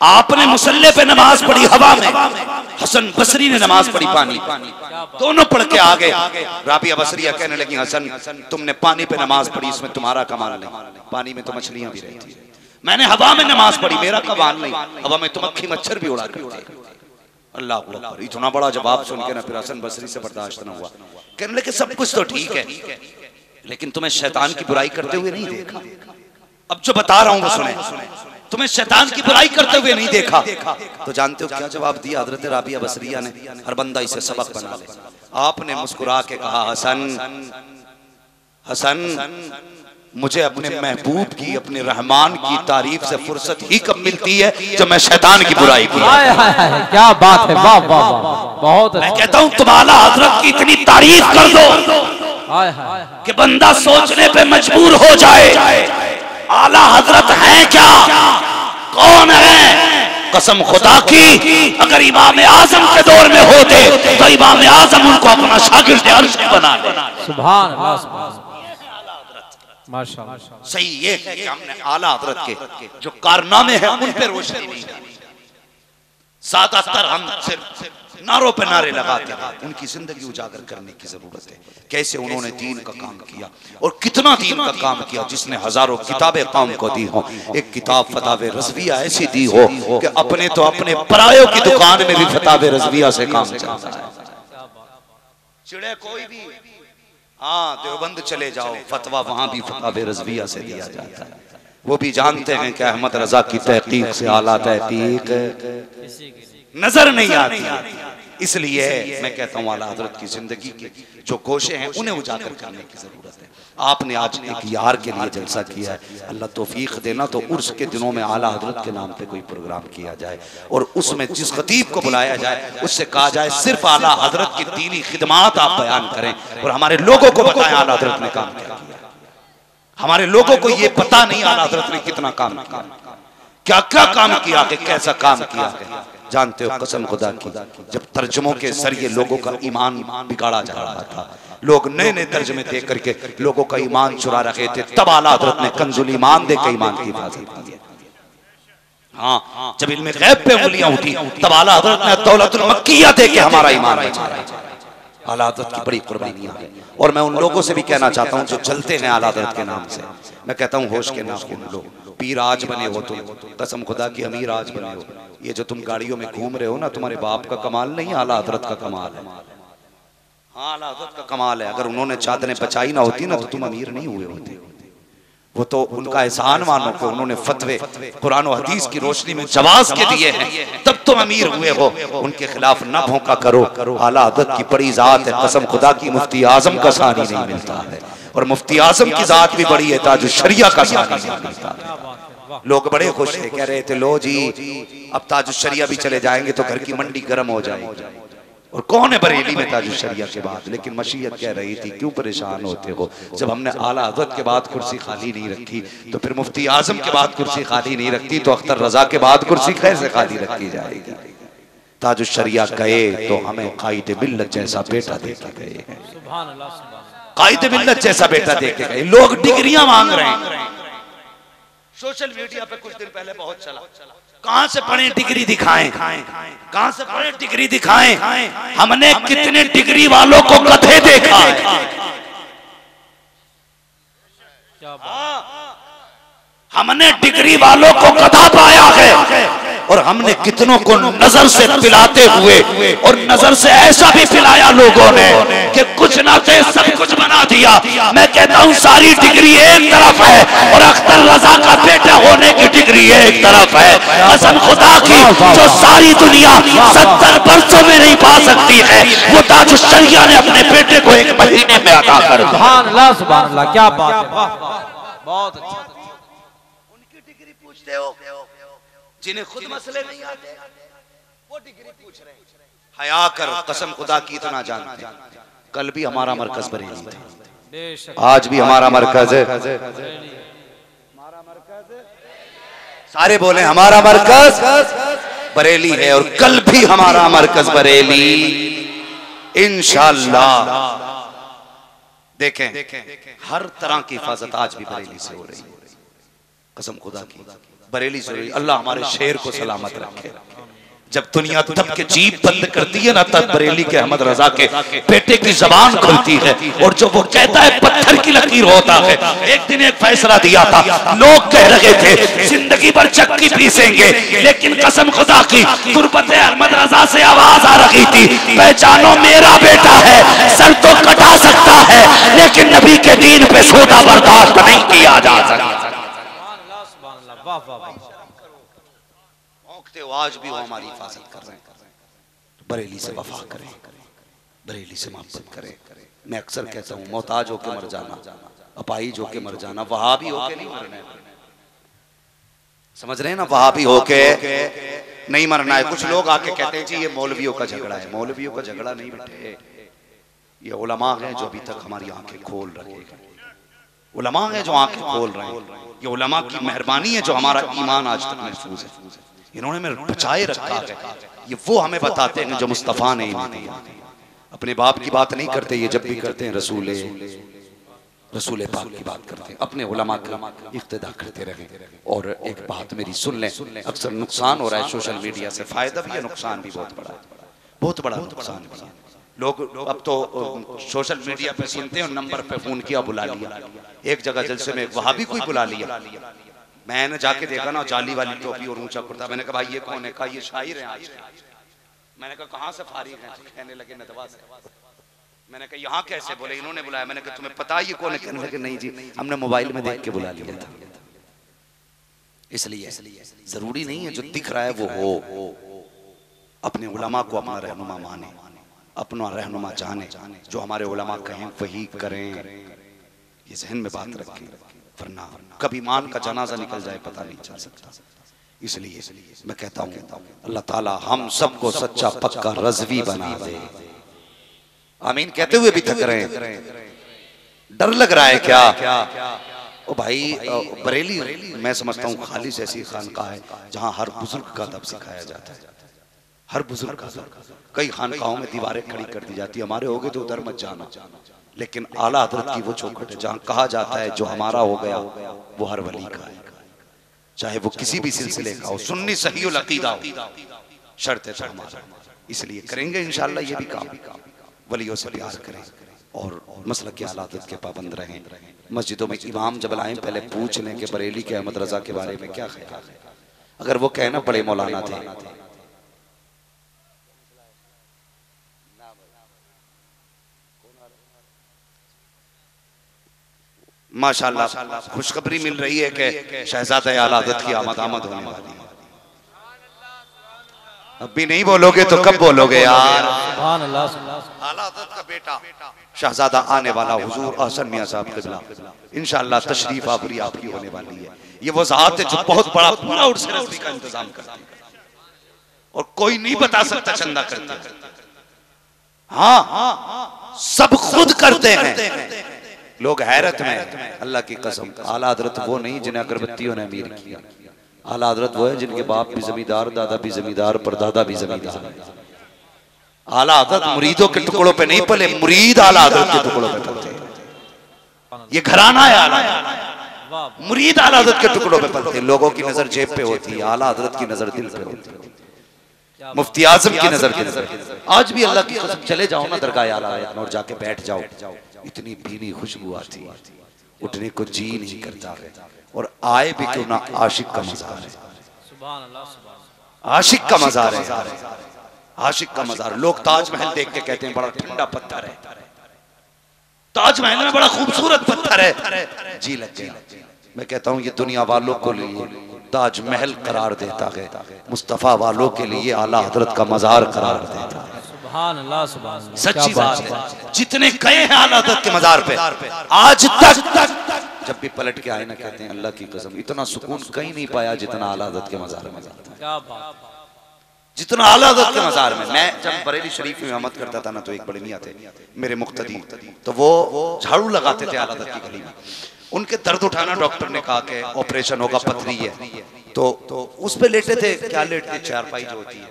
S1: आपने मुसल्ले पे नमाज पढ़ी हवा में, हसन बसरी ने नमाज पढ़ी पानी, दोनों पढ़ के आ गए। राबिया बसरिया कहने लगी हसन तुमने पानी पे नमाज पढ़ी, इसमें तुम्हारा कमाल नहीं, पानी में तो मछलियां भी रहती है। मैंने हवा में नमाज पढ़ी, मेरा कमाल नहीं, हवा में तो मक्खी मच्छर भी उड़ा करते। अल्लाह अकबर। इतना बड़ा जवाब सुन के ना फिर हसन बसरी से बर्दाश्त न हुआ, कहने लगे सब कुछ तो ठीक है लेकिन तुम्हें शैतान की बुराई करते हुए नहीं देखा। अब जो बता रहा हूं वो सुने, तुम्हें शैतान की बुराई करते हुए नहीं देखा। तो जानते हो क्या जवाब दिया हजरत राबिया बसरिया ने? हर बंदा इसे सबक बना ले। आपने मुस्कुरा के कहा हसन हसन मुझे अपने महबूब की, अपने रहमान की तारीफ से फुर्सत ही कब मिलती है जब मैं शैतान की बुराई की।
S2: क्या बात है, वाह वाह वाह, बहुत।
S1: मैं कहता हूं तुम आला हजरत की इतनी तारीफ कर दो कि बंदा सोचने पे मजबूर हो जाए आला हजरत है क्या, कौन है। कसम खुदा की अगर इमाम आजम के दौर में होते तो इमाम आजम उनको अपना शागिर्द अर्श बना ले।
S2: सुभान अल्लाह, माशाअल्लाह।
S1: सही ये है कि हमने आला हजरत के जो कारनामे हैं उन पे रोशनी नहीं डाली। ज्यादातर हम सिर्फ नारों पे नारे लगाते हैं, उनकी जिंदगी उजागर करने की जरूरत है। कैसे उन्होंने दीन का काम किया और कितना दीन का काम किया, जिसने हजारों किताबें कौम को दी हो। एक किताब फतावे रज़विया ऐसी दी हो कि अपने तो अपने परायों की दुकान में भी फतावे रज़विया से काम चलता है। चिड़े कोई भी, हाँ देवबंद चले जाओ फतवा वहां भी फतावे रज़विया से दिया जाता है। वो भी जानते हैं कि अहमद रजा की तहकीक से आला तहकीक नजर नहीं आती। इसलिए मैं कहता हूँ आला हजरत की जिंदगी के जो गोशे हैं उन्हें उजागर करने की जरूरत है। आपने आज एक यार के लिए जलसा किया है, अल्लाह तौफीक देना तो उर्स के दिनों में आला हजरत के नाम पे कोई प्रोग्राम किया जाए और उसमें जिस खतीब को बुलाया जाए उससे कहा जाए सिर्फ आला हजरत की दीनी खिदमात आप बयान करें और हमारे लोगों को बताएं आला हजरत ने काम क्या किया। हमारे लोगों को ये पता नहीं आला हजरत ने कितना काम किया, क्या क्या काम किया, कैसा काम किया। जानते हो कसम खुदा की जब तर्जुमों के जरिए लोगों का ईमान बिगाड़ा जा रहा था, लोग नए नए तर्जुमे दे करके लोगों का ईमान चुरा रहे थे, तब आला हजरत ने कंजुल ईमान दे के ईमान की हिफाजत की है। हाँ जब इल्मे गैब पे उंगलियां उठी तब आला हजरत ने दौलतुल मक्किया दे के हमारा ईमान बचाया। आला हजरत की बड़ी कुर्बानियां हैं और मैं उन लोगों से भी कहना चाहता हूं जो चलते हैं आला हजरत के नाम से, मैं कहता हूं होश के नाम सुन लो। पीर आज बने हो तुम, कसम खुदा की अमीर आज बने हो। ये जो तुम गाड़ियों में घूम रहे हो ना, तुम्हारे बाप का कमाल नहीं, आला हजरत का कमाल है। हाँ आला हजरत का कमाल है। अगर उन्होंने चादरें बचाई ना होती ना तो तुम अमीर नहीं हुए होते। वो तो उनका एहसान मानो कि उन्होंने फतवे कुरान और हदीस की रोशनी में जवाज के दिए हैं, तब तुम अमीर हुए हो। उनके खिलाफ न भौंका करो। आला हजरत की बड़ी जात है, कसम खुदा की मुफ्ती आजम का सानी नहीं मिलता है और मुफ्ती आजम की जात भी बड़ी है, ताजुश शरिया का सानी नहीं मिलता है। लोग बड़े खुश थे, कह रहे थे लो जी अब ताजुश शरिया भी चले जाएंगे तो घर की मंडी गर्म हो जाएगी। और कौन है बरेली में ताजुश शरिया के बाद, लेकिन मशीयत कह रही थी क्यों परेशान होते हो, जब हमने आला हजरत के बाद कुर्सी खाली नहीं रखी तो फिर मुफ्ती आजम के बाद कुर्सी खाली नहीं रखती तो अख्तर रजा के बाद कुर्सी कैसे खाली रखी जाएगी। ताजुश शरिया गए तो हमें कायदे मिल्लत जैसा बेटा दे के गए हैं, कायदे मिल्लत जैसा बेटा दे के गए। लोग डिग्रियां मांग रहे हैं, सोशल मीडिया पे कुछ दिन पहले बहुत चला, कहां से पढ़े डिग्री दिखाएं, कहां से पढ़े डिग्री दिखाएं। हमने कितने डिग्री वालों को गधे देखा है, हमने डिग्री वालों को गधा पाया है और हमने कितनों को नजर से पिलाते हुए और नजर से ऐसा भी पिलाया लोगों ने कि कुछ ना थे सब कुछ बना दिया। मैं कहता हूँ सारी डिग्री एक तरफ है और अख्तर रजा का बेटा होने की डिग्री एक तरफ है। कसम खुदा की जो सारी दुनिया 70 वर्षों में नहीं पा सकती है वो ताजुश शरिया ने अपने बेटे को 1 महीने में अता कर दिया।
S2: सुभान अल्लाह, सुभान अल्लाह, क्या बात है, बहुत अच्छा।
S1: उनकी डिग्री पूछते हो जिन्हें खुद मसले नहीं आते, वो डिग्री पूछ रहे हैं। हया कर, कसम खुदा की इतना जानते हैं। कल भी हमारा मरकज बरेली था, आज भी हमारा मरकज है, सारे बोले हमारा मरकज बरेली है और कल भी हमारा मरकज बरेली इंशाअल्लाह। देखें हर तरह की हिफाजत आज भी बरेली से हो रही है, कसम खुदा की बरेली से हो रही। अल्लाह हमारे शेर को सलामत रखे। जब दुनिया दब के जीप बंद करती है ना, तब बरेली के अहमद रजा के बेटे की जबान खुलती है और जो वो कहता है पत्थर की लकीर होता है। एक दिन एक फैसला दिया था, लोग कह रहे थे जिंदगी भर चक्की पीसेंगे, लेकिन कसम खुदा की गुरबत अहमद रजा से आवाज आ रही थी, पहचानो मेरा बेटा है, सर तो कटा सकता है लेकिन नबी के दीन पे सौदा बर्दाश्त नहीं किया जा सकता। आज भी वो हमारी हिफाजत कर रहे हैं। बरेली से वफा करें, बरेली से मोहब्बत करें। मैं अक्सर कहता हूँ मोहताज होके मर जाना, अपाहिज होके मर जाना, वहाबी होके नहीं मरना है। समझ रहे हैं ना, वहाबी होके नहीं मरना है। कुछ लोग आके कहते हैं जी ये मौलवियों का झगड़ा है। मौलवियों का झगड़ा नहीं बेटे, ये उलमा हैं जो अभी तक हमारी आंखें खोल रहे हैं। उलमा हैं जो आंखें खोल रहे हैं। ये उलमा की मेहरबानी है जो हमारा ईमान आज तक महफूज है। इन्होंने मेरे बचाए रखा है। ये वो हमें बताते हैं जो मुस्तफा ने इन्हें दिया। अपने बाप की बात नहीं करते, ये जब भी करते हैं रसूल पाक की बात करते हैं। अपने उलमा का इक्तिदा करते रहे। और एक बात मेरी सुन लें, अक्सर नुकसान हो रहा है सोशल मीडिया से, फायदा भी है नुकसान भी बहुत बड़ा है, बहुत बड़ा नुकसान भी है। लोग अब तो सोशल मीडिया पे सुनते हैं, नंबर पे फोन किया बुला लिया। एक जगह जलसे में वहां भी कोई बुला लिया, मैंने जाके देखा ना जाली वाली टोपी और ऊंचा कुर्ता। मैंने कहा भाई ये कौन है? कहा ये शायर है आज। मैंने कहा कहाँ से फारिग हैं? कहने लगे नदवा से। मैंने कहा यहाँ कैसे? बोले इन्होंने बुलाया। मैंने कहा तुम्हें पता ये कौन है? कहने लगे नहीं जी हमने मोबाइल में देख के बुला लिया था। इसलिए जरूरी नहीं है जो दिख रहा है वो हो। अपने उलमा को अपना रहनुमा माने, अपना रहनुमा जाने, जो हमारे उलमा कहें वही करें। ये जहन में बात रखें, वरना कभी मान का जनाजा निकल जाए पता नहीं चल सकता। इसलिए मैं कहता हूँ अल्लाह ताला हम सबको सच्चा पक्का रज़वी बना दे। आमीन कहते हुए भी थक रहे हैं। डर लग रहा है क्या? ओ भाई बरेली मैं समझता हूँ खालिस ऐसी खानकाह है जहाँ हर बुजुर्ग का अदब सिखाया जाता है। हर बुजुर्ग का अदब। कई खानकाहों में दीवारें खड़ी कर दी जाती है, हमारे हो गए तो उधर मत जाना। लेकिन आला हजरत की वो चौखट है जहाँ कहा जाता है जो हमारा हो गया वो हर वली का है, चाहे वो किसी भी सिलसिले का हो, सुन्नी सहीउल अकीदा हो, शर्त है तो हमारा। इसलिए करेंगे इंशाअल्लाह ये भी काम, वलियों से प्यार करें और मसलक के आला हजरत के पाबंद रहें। मस्जिदों में इमाम जब आए पहले पूछ लें कि बरेली के अहमद रजा के बारे में क्या ख्याल है। अगर वो कहना बड़े मौलाना थे, माशाअल्लाह खुशखबरी मिल रही है कि शहजादा आला हज़रत की आमद होने वाली है। अब भी नहीं बोलोगे तो कब बोलोगे यार? सुभान अल्लाह। आला हज़रत का बेटा शहजादा आने वाला हुजूर अहसन मियां साहब क़िबला इंशाअल्लाह तशरीफ आवरी आपकी होने वाली है। ये वो ज़ात है जो बहुत बड़ा पूरा उर्स रज़वी का इंतजाम करती है और कोई नहीं बता सकता चंदा करते। हाँ सब खुद करते हैं। लोग हैरत में, अल्लाह की कसम आला हज़रत वो नहीं जिन्हें अगरबत्तियों ने अमीर किया। आला हज़रत वो है जिनके बाप भी जमींदार, दादा भी जमींदार, परदादा भी जमींदार। आला हज़रत मुरीदों के टुकड़ों पे नहीं पले, मुरीद आला हज़रत के टुकड़ों पे पलते हैं। ये घराना है आला, मुरीद आला हज़रत के टुकड़ों पे पलते हैं। लोगों की नजर जेब पे होती है, आला हज़रत की नजर दिल पे होती है, मुफ्ती आजम की नजर दिल पे। आज भी अल्लाह की कसम चले जाओ ना दरगाह आला हज़रत और जाके बैठ जाओ, इतनी भीनी खुशबू आती है, उठने को जी नहीं करता है। और आए भी क्यों ना, आशिक का मज़ार है, आशिक का मज़ार है, आशिक का मज़ार। लोग ताजमहल देख के कहते हैं बड़ा ठंडा पत्थर है, ताजमहल में बड़ा खूबसूरत पत्थर है, जी लग गया। मैं कहता हूँ ये दुनिया वालों को लिए ताजमहल करार देता है, मुस्तफ़ा वालों के लिए आला हज़रत का मज़ार करार देता है। सच्ची बात है। जितने गए हैं आला हज़रत के मज़ार पे आज तक जब भी पलट के आए ना कहते हैं अल्लाह की कसम इतना सुकून कहीं नहीं पाया जितना आला हज़रत के मज़ार में जाता है। जितना आला हज़रत के मज़ार में। मैं जब बरेली शरीफ में इमामत करता था ना, तो एक बड़े मियाँ थे मेरे मुक्तदी, तो वो झाड़ू लगाते थे आला हज़रत की गली में। उनके दर्द उठाना, डॉक्टर ने कहा कि ऑपरेशन होगा, पथरी है, तो उस पे लेटे थे। क्या लेटते, चारपाई जो होती है,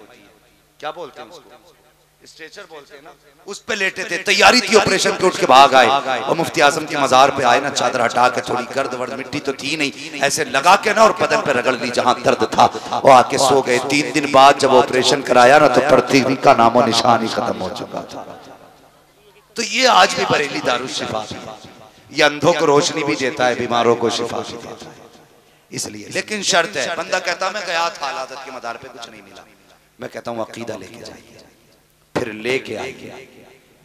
S1: क्या बोलते हैं उसको, स्ट्रेचर बोलते हैं ना, उस पे लेटे थे। तैयारी थी ऑपरेशन की, उठ के भाग आए और मुफ्ती आजम के मज़ार पे आए ना, चादर हटा के, थोड़ी गर्द वर्द, मिट्टी तो थी नहीं, ऐसे लगा के ना और बदन पे रगड़ ली जहां दर्द था, वो आके सो गए। 3 दिन बाद जब ऑपरेशन कराया ना, तो पृथ्वी का नामो निशान ही खत्म हो चुका था। तो ये आज भी बरेली दारुल शिफा है, ये अंधों को रोशनी भी देता है, बीमारों को शिफा भी देता है। इसलिए लेकिन शर्त है, बंदा कहता मैं गया था आला हज़रत के मज़ार पे, कुछ नहीं मिला। मैं कहता हूँ अकीदा लेके जाइए, फिर लेके आइए।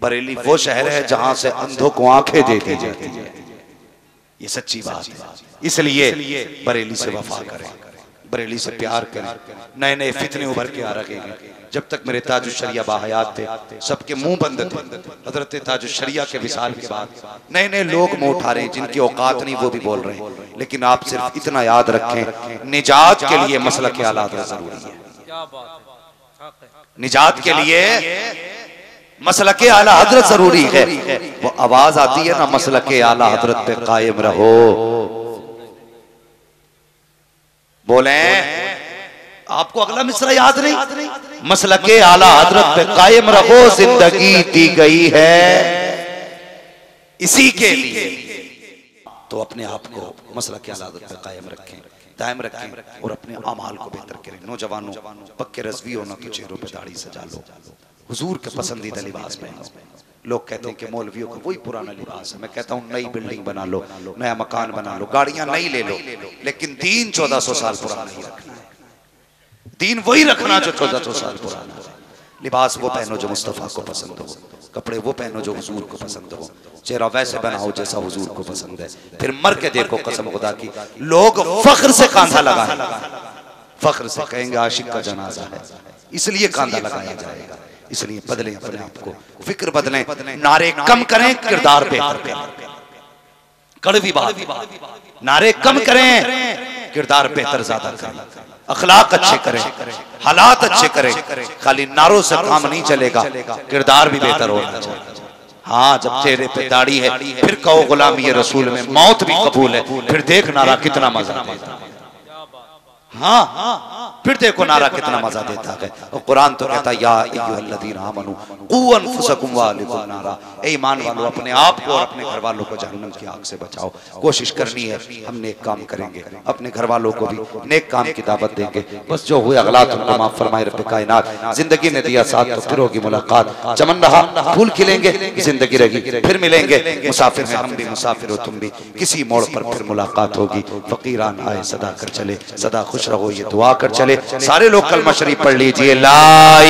S1: बरेली वो शहर है जहां से अंधों को आंखें दे दी जाती है, ये सच्ची बात है। इसलिए बरेली से वफा करें, बरेली से प्यार करें। नए नए फितने उभर के आ रहे हैं। जब तक मेरे ताजुश्शरिया बाहयात थे, सबके मुंह बंद थे। हजरत ताजुश्शरिया के विसाल के बाद नए नए लोग मुंह उठा रहे हैं, जिनकी औकात नहीं वो भी बोल रहे हैं। लेकिन आप सिर्फ इतना याद रखें, निजात के लिए मसलक आला हज़रत जरूरी है। निजात के लिए मसलक आला हज़रत जरूरी है। वो आवाज आती है ना, मसलक आला हज़रत पे कायम रहो। बोले आपको अगला मिसरा याद नहीं? मसलक आला हज़रत पे कायम रहो, जिंदगी दी गई है इसी के लिए। तो अपने आप को मसलक आला हज़रत पे कायम रखें, दायम रखें और अपने अमाल को बेहतर करें। नौजवानों, पक्के रज़वी हो ना तो चेहरों पे दाढ़ी सजा लो, हुजूर के पसंदीदा लिबास पहनो। लोग कहते हैं कि मौलवियों का वही पुराना लिबास है। मैं कहता हूँ नई बिल्डिंग बना लो, नया मकान बना लो, गाड़ियां नई ले लो, लेकिन दीन 1400 साल पुराना ही रखना है। दीन वही रखना जो 1400 साल पुराना है। लिबास वो पहनो जो मुस्तफ़ा को पसंद हो, कपड़े वो पहनो जो हुजूर को पसंद हो, चेहरा वैसे बनाओ जैसा हुजूर को पसंद है। फिर मर के देखो, कसम खुदा की, लोग फख्र से कांधा लगाएंगे, फख्र से कहेंगे आशिक का जनाजा है, इसलिए कांधा लगाया जाएगा। इसलिए बदलें अपने आप को, फिक्र बदलें, नारे कम करें, किरदार बेहतर करें। कड़वी बात, नारे कम करें, किरदार बेहतर ज्यादा करें, अखलाक अच्छे करें, हालात अच्छे करें। खाली नारों से काम नहीं चलेगा, किरदार भी बेहतर होना चाहिए। हाँ, जब चेहरे पे दाढ़ी है, फिर कहो गुलामी रसूल में मौत भी कबूल है, फिर देख नारा कितना मजा देता है। हाँ, फिर देखो नारा कितना मजा देता है। और कुरान तो कहता है या अय्युहल्लज़ीना आमनू क़ू अनफुसकुम व अहलिकुम नारा, ए ईमान वालों, अपने आप को और अपने घर वालों को जहन्नम की आग से बचाओ। कोशिश करनी है, हम नेक काम करेंगे, अपने घर वालों को भी नेक काम की दावत देंगे। बस जो हुए अगलात उनको माफ फरमाए रब्बे कायनात। जिंदगी ने दिया साथ तो फिर होगी मुलाकात, चमन रहा फूल खिलेंगे, जिंदगी रही फिर मिलेंगे। मुसाफिर हैं हम भी, मुसाफिर हो तुम भी, किसी मोड़ पर फिर मुलाकात होगी। फकीरान आए सदा कर चले, सदा खुश रहो ये दुआ कर चले। सारे लोग कलमा शरीफ पढ़ लीजिए, ला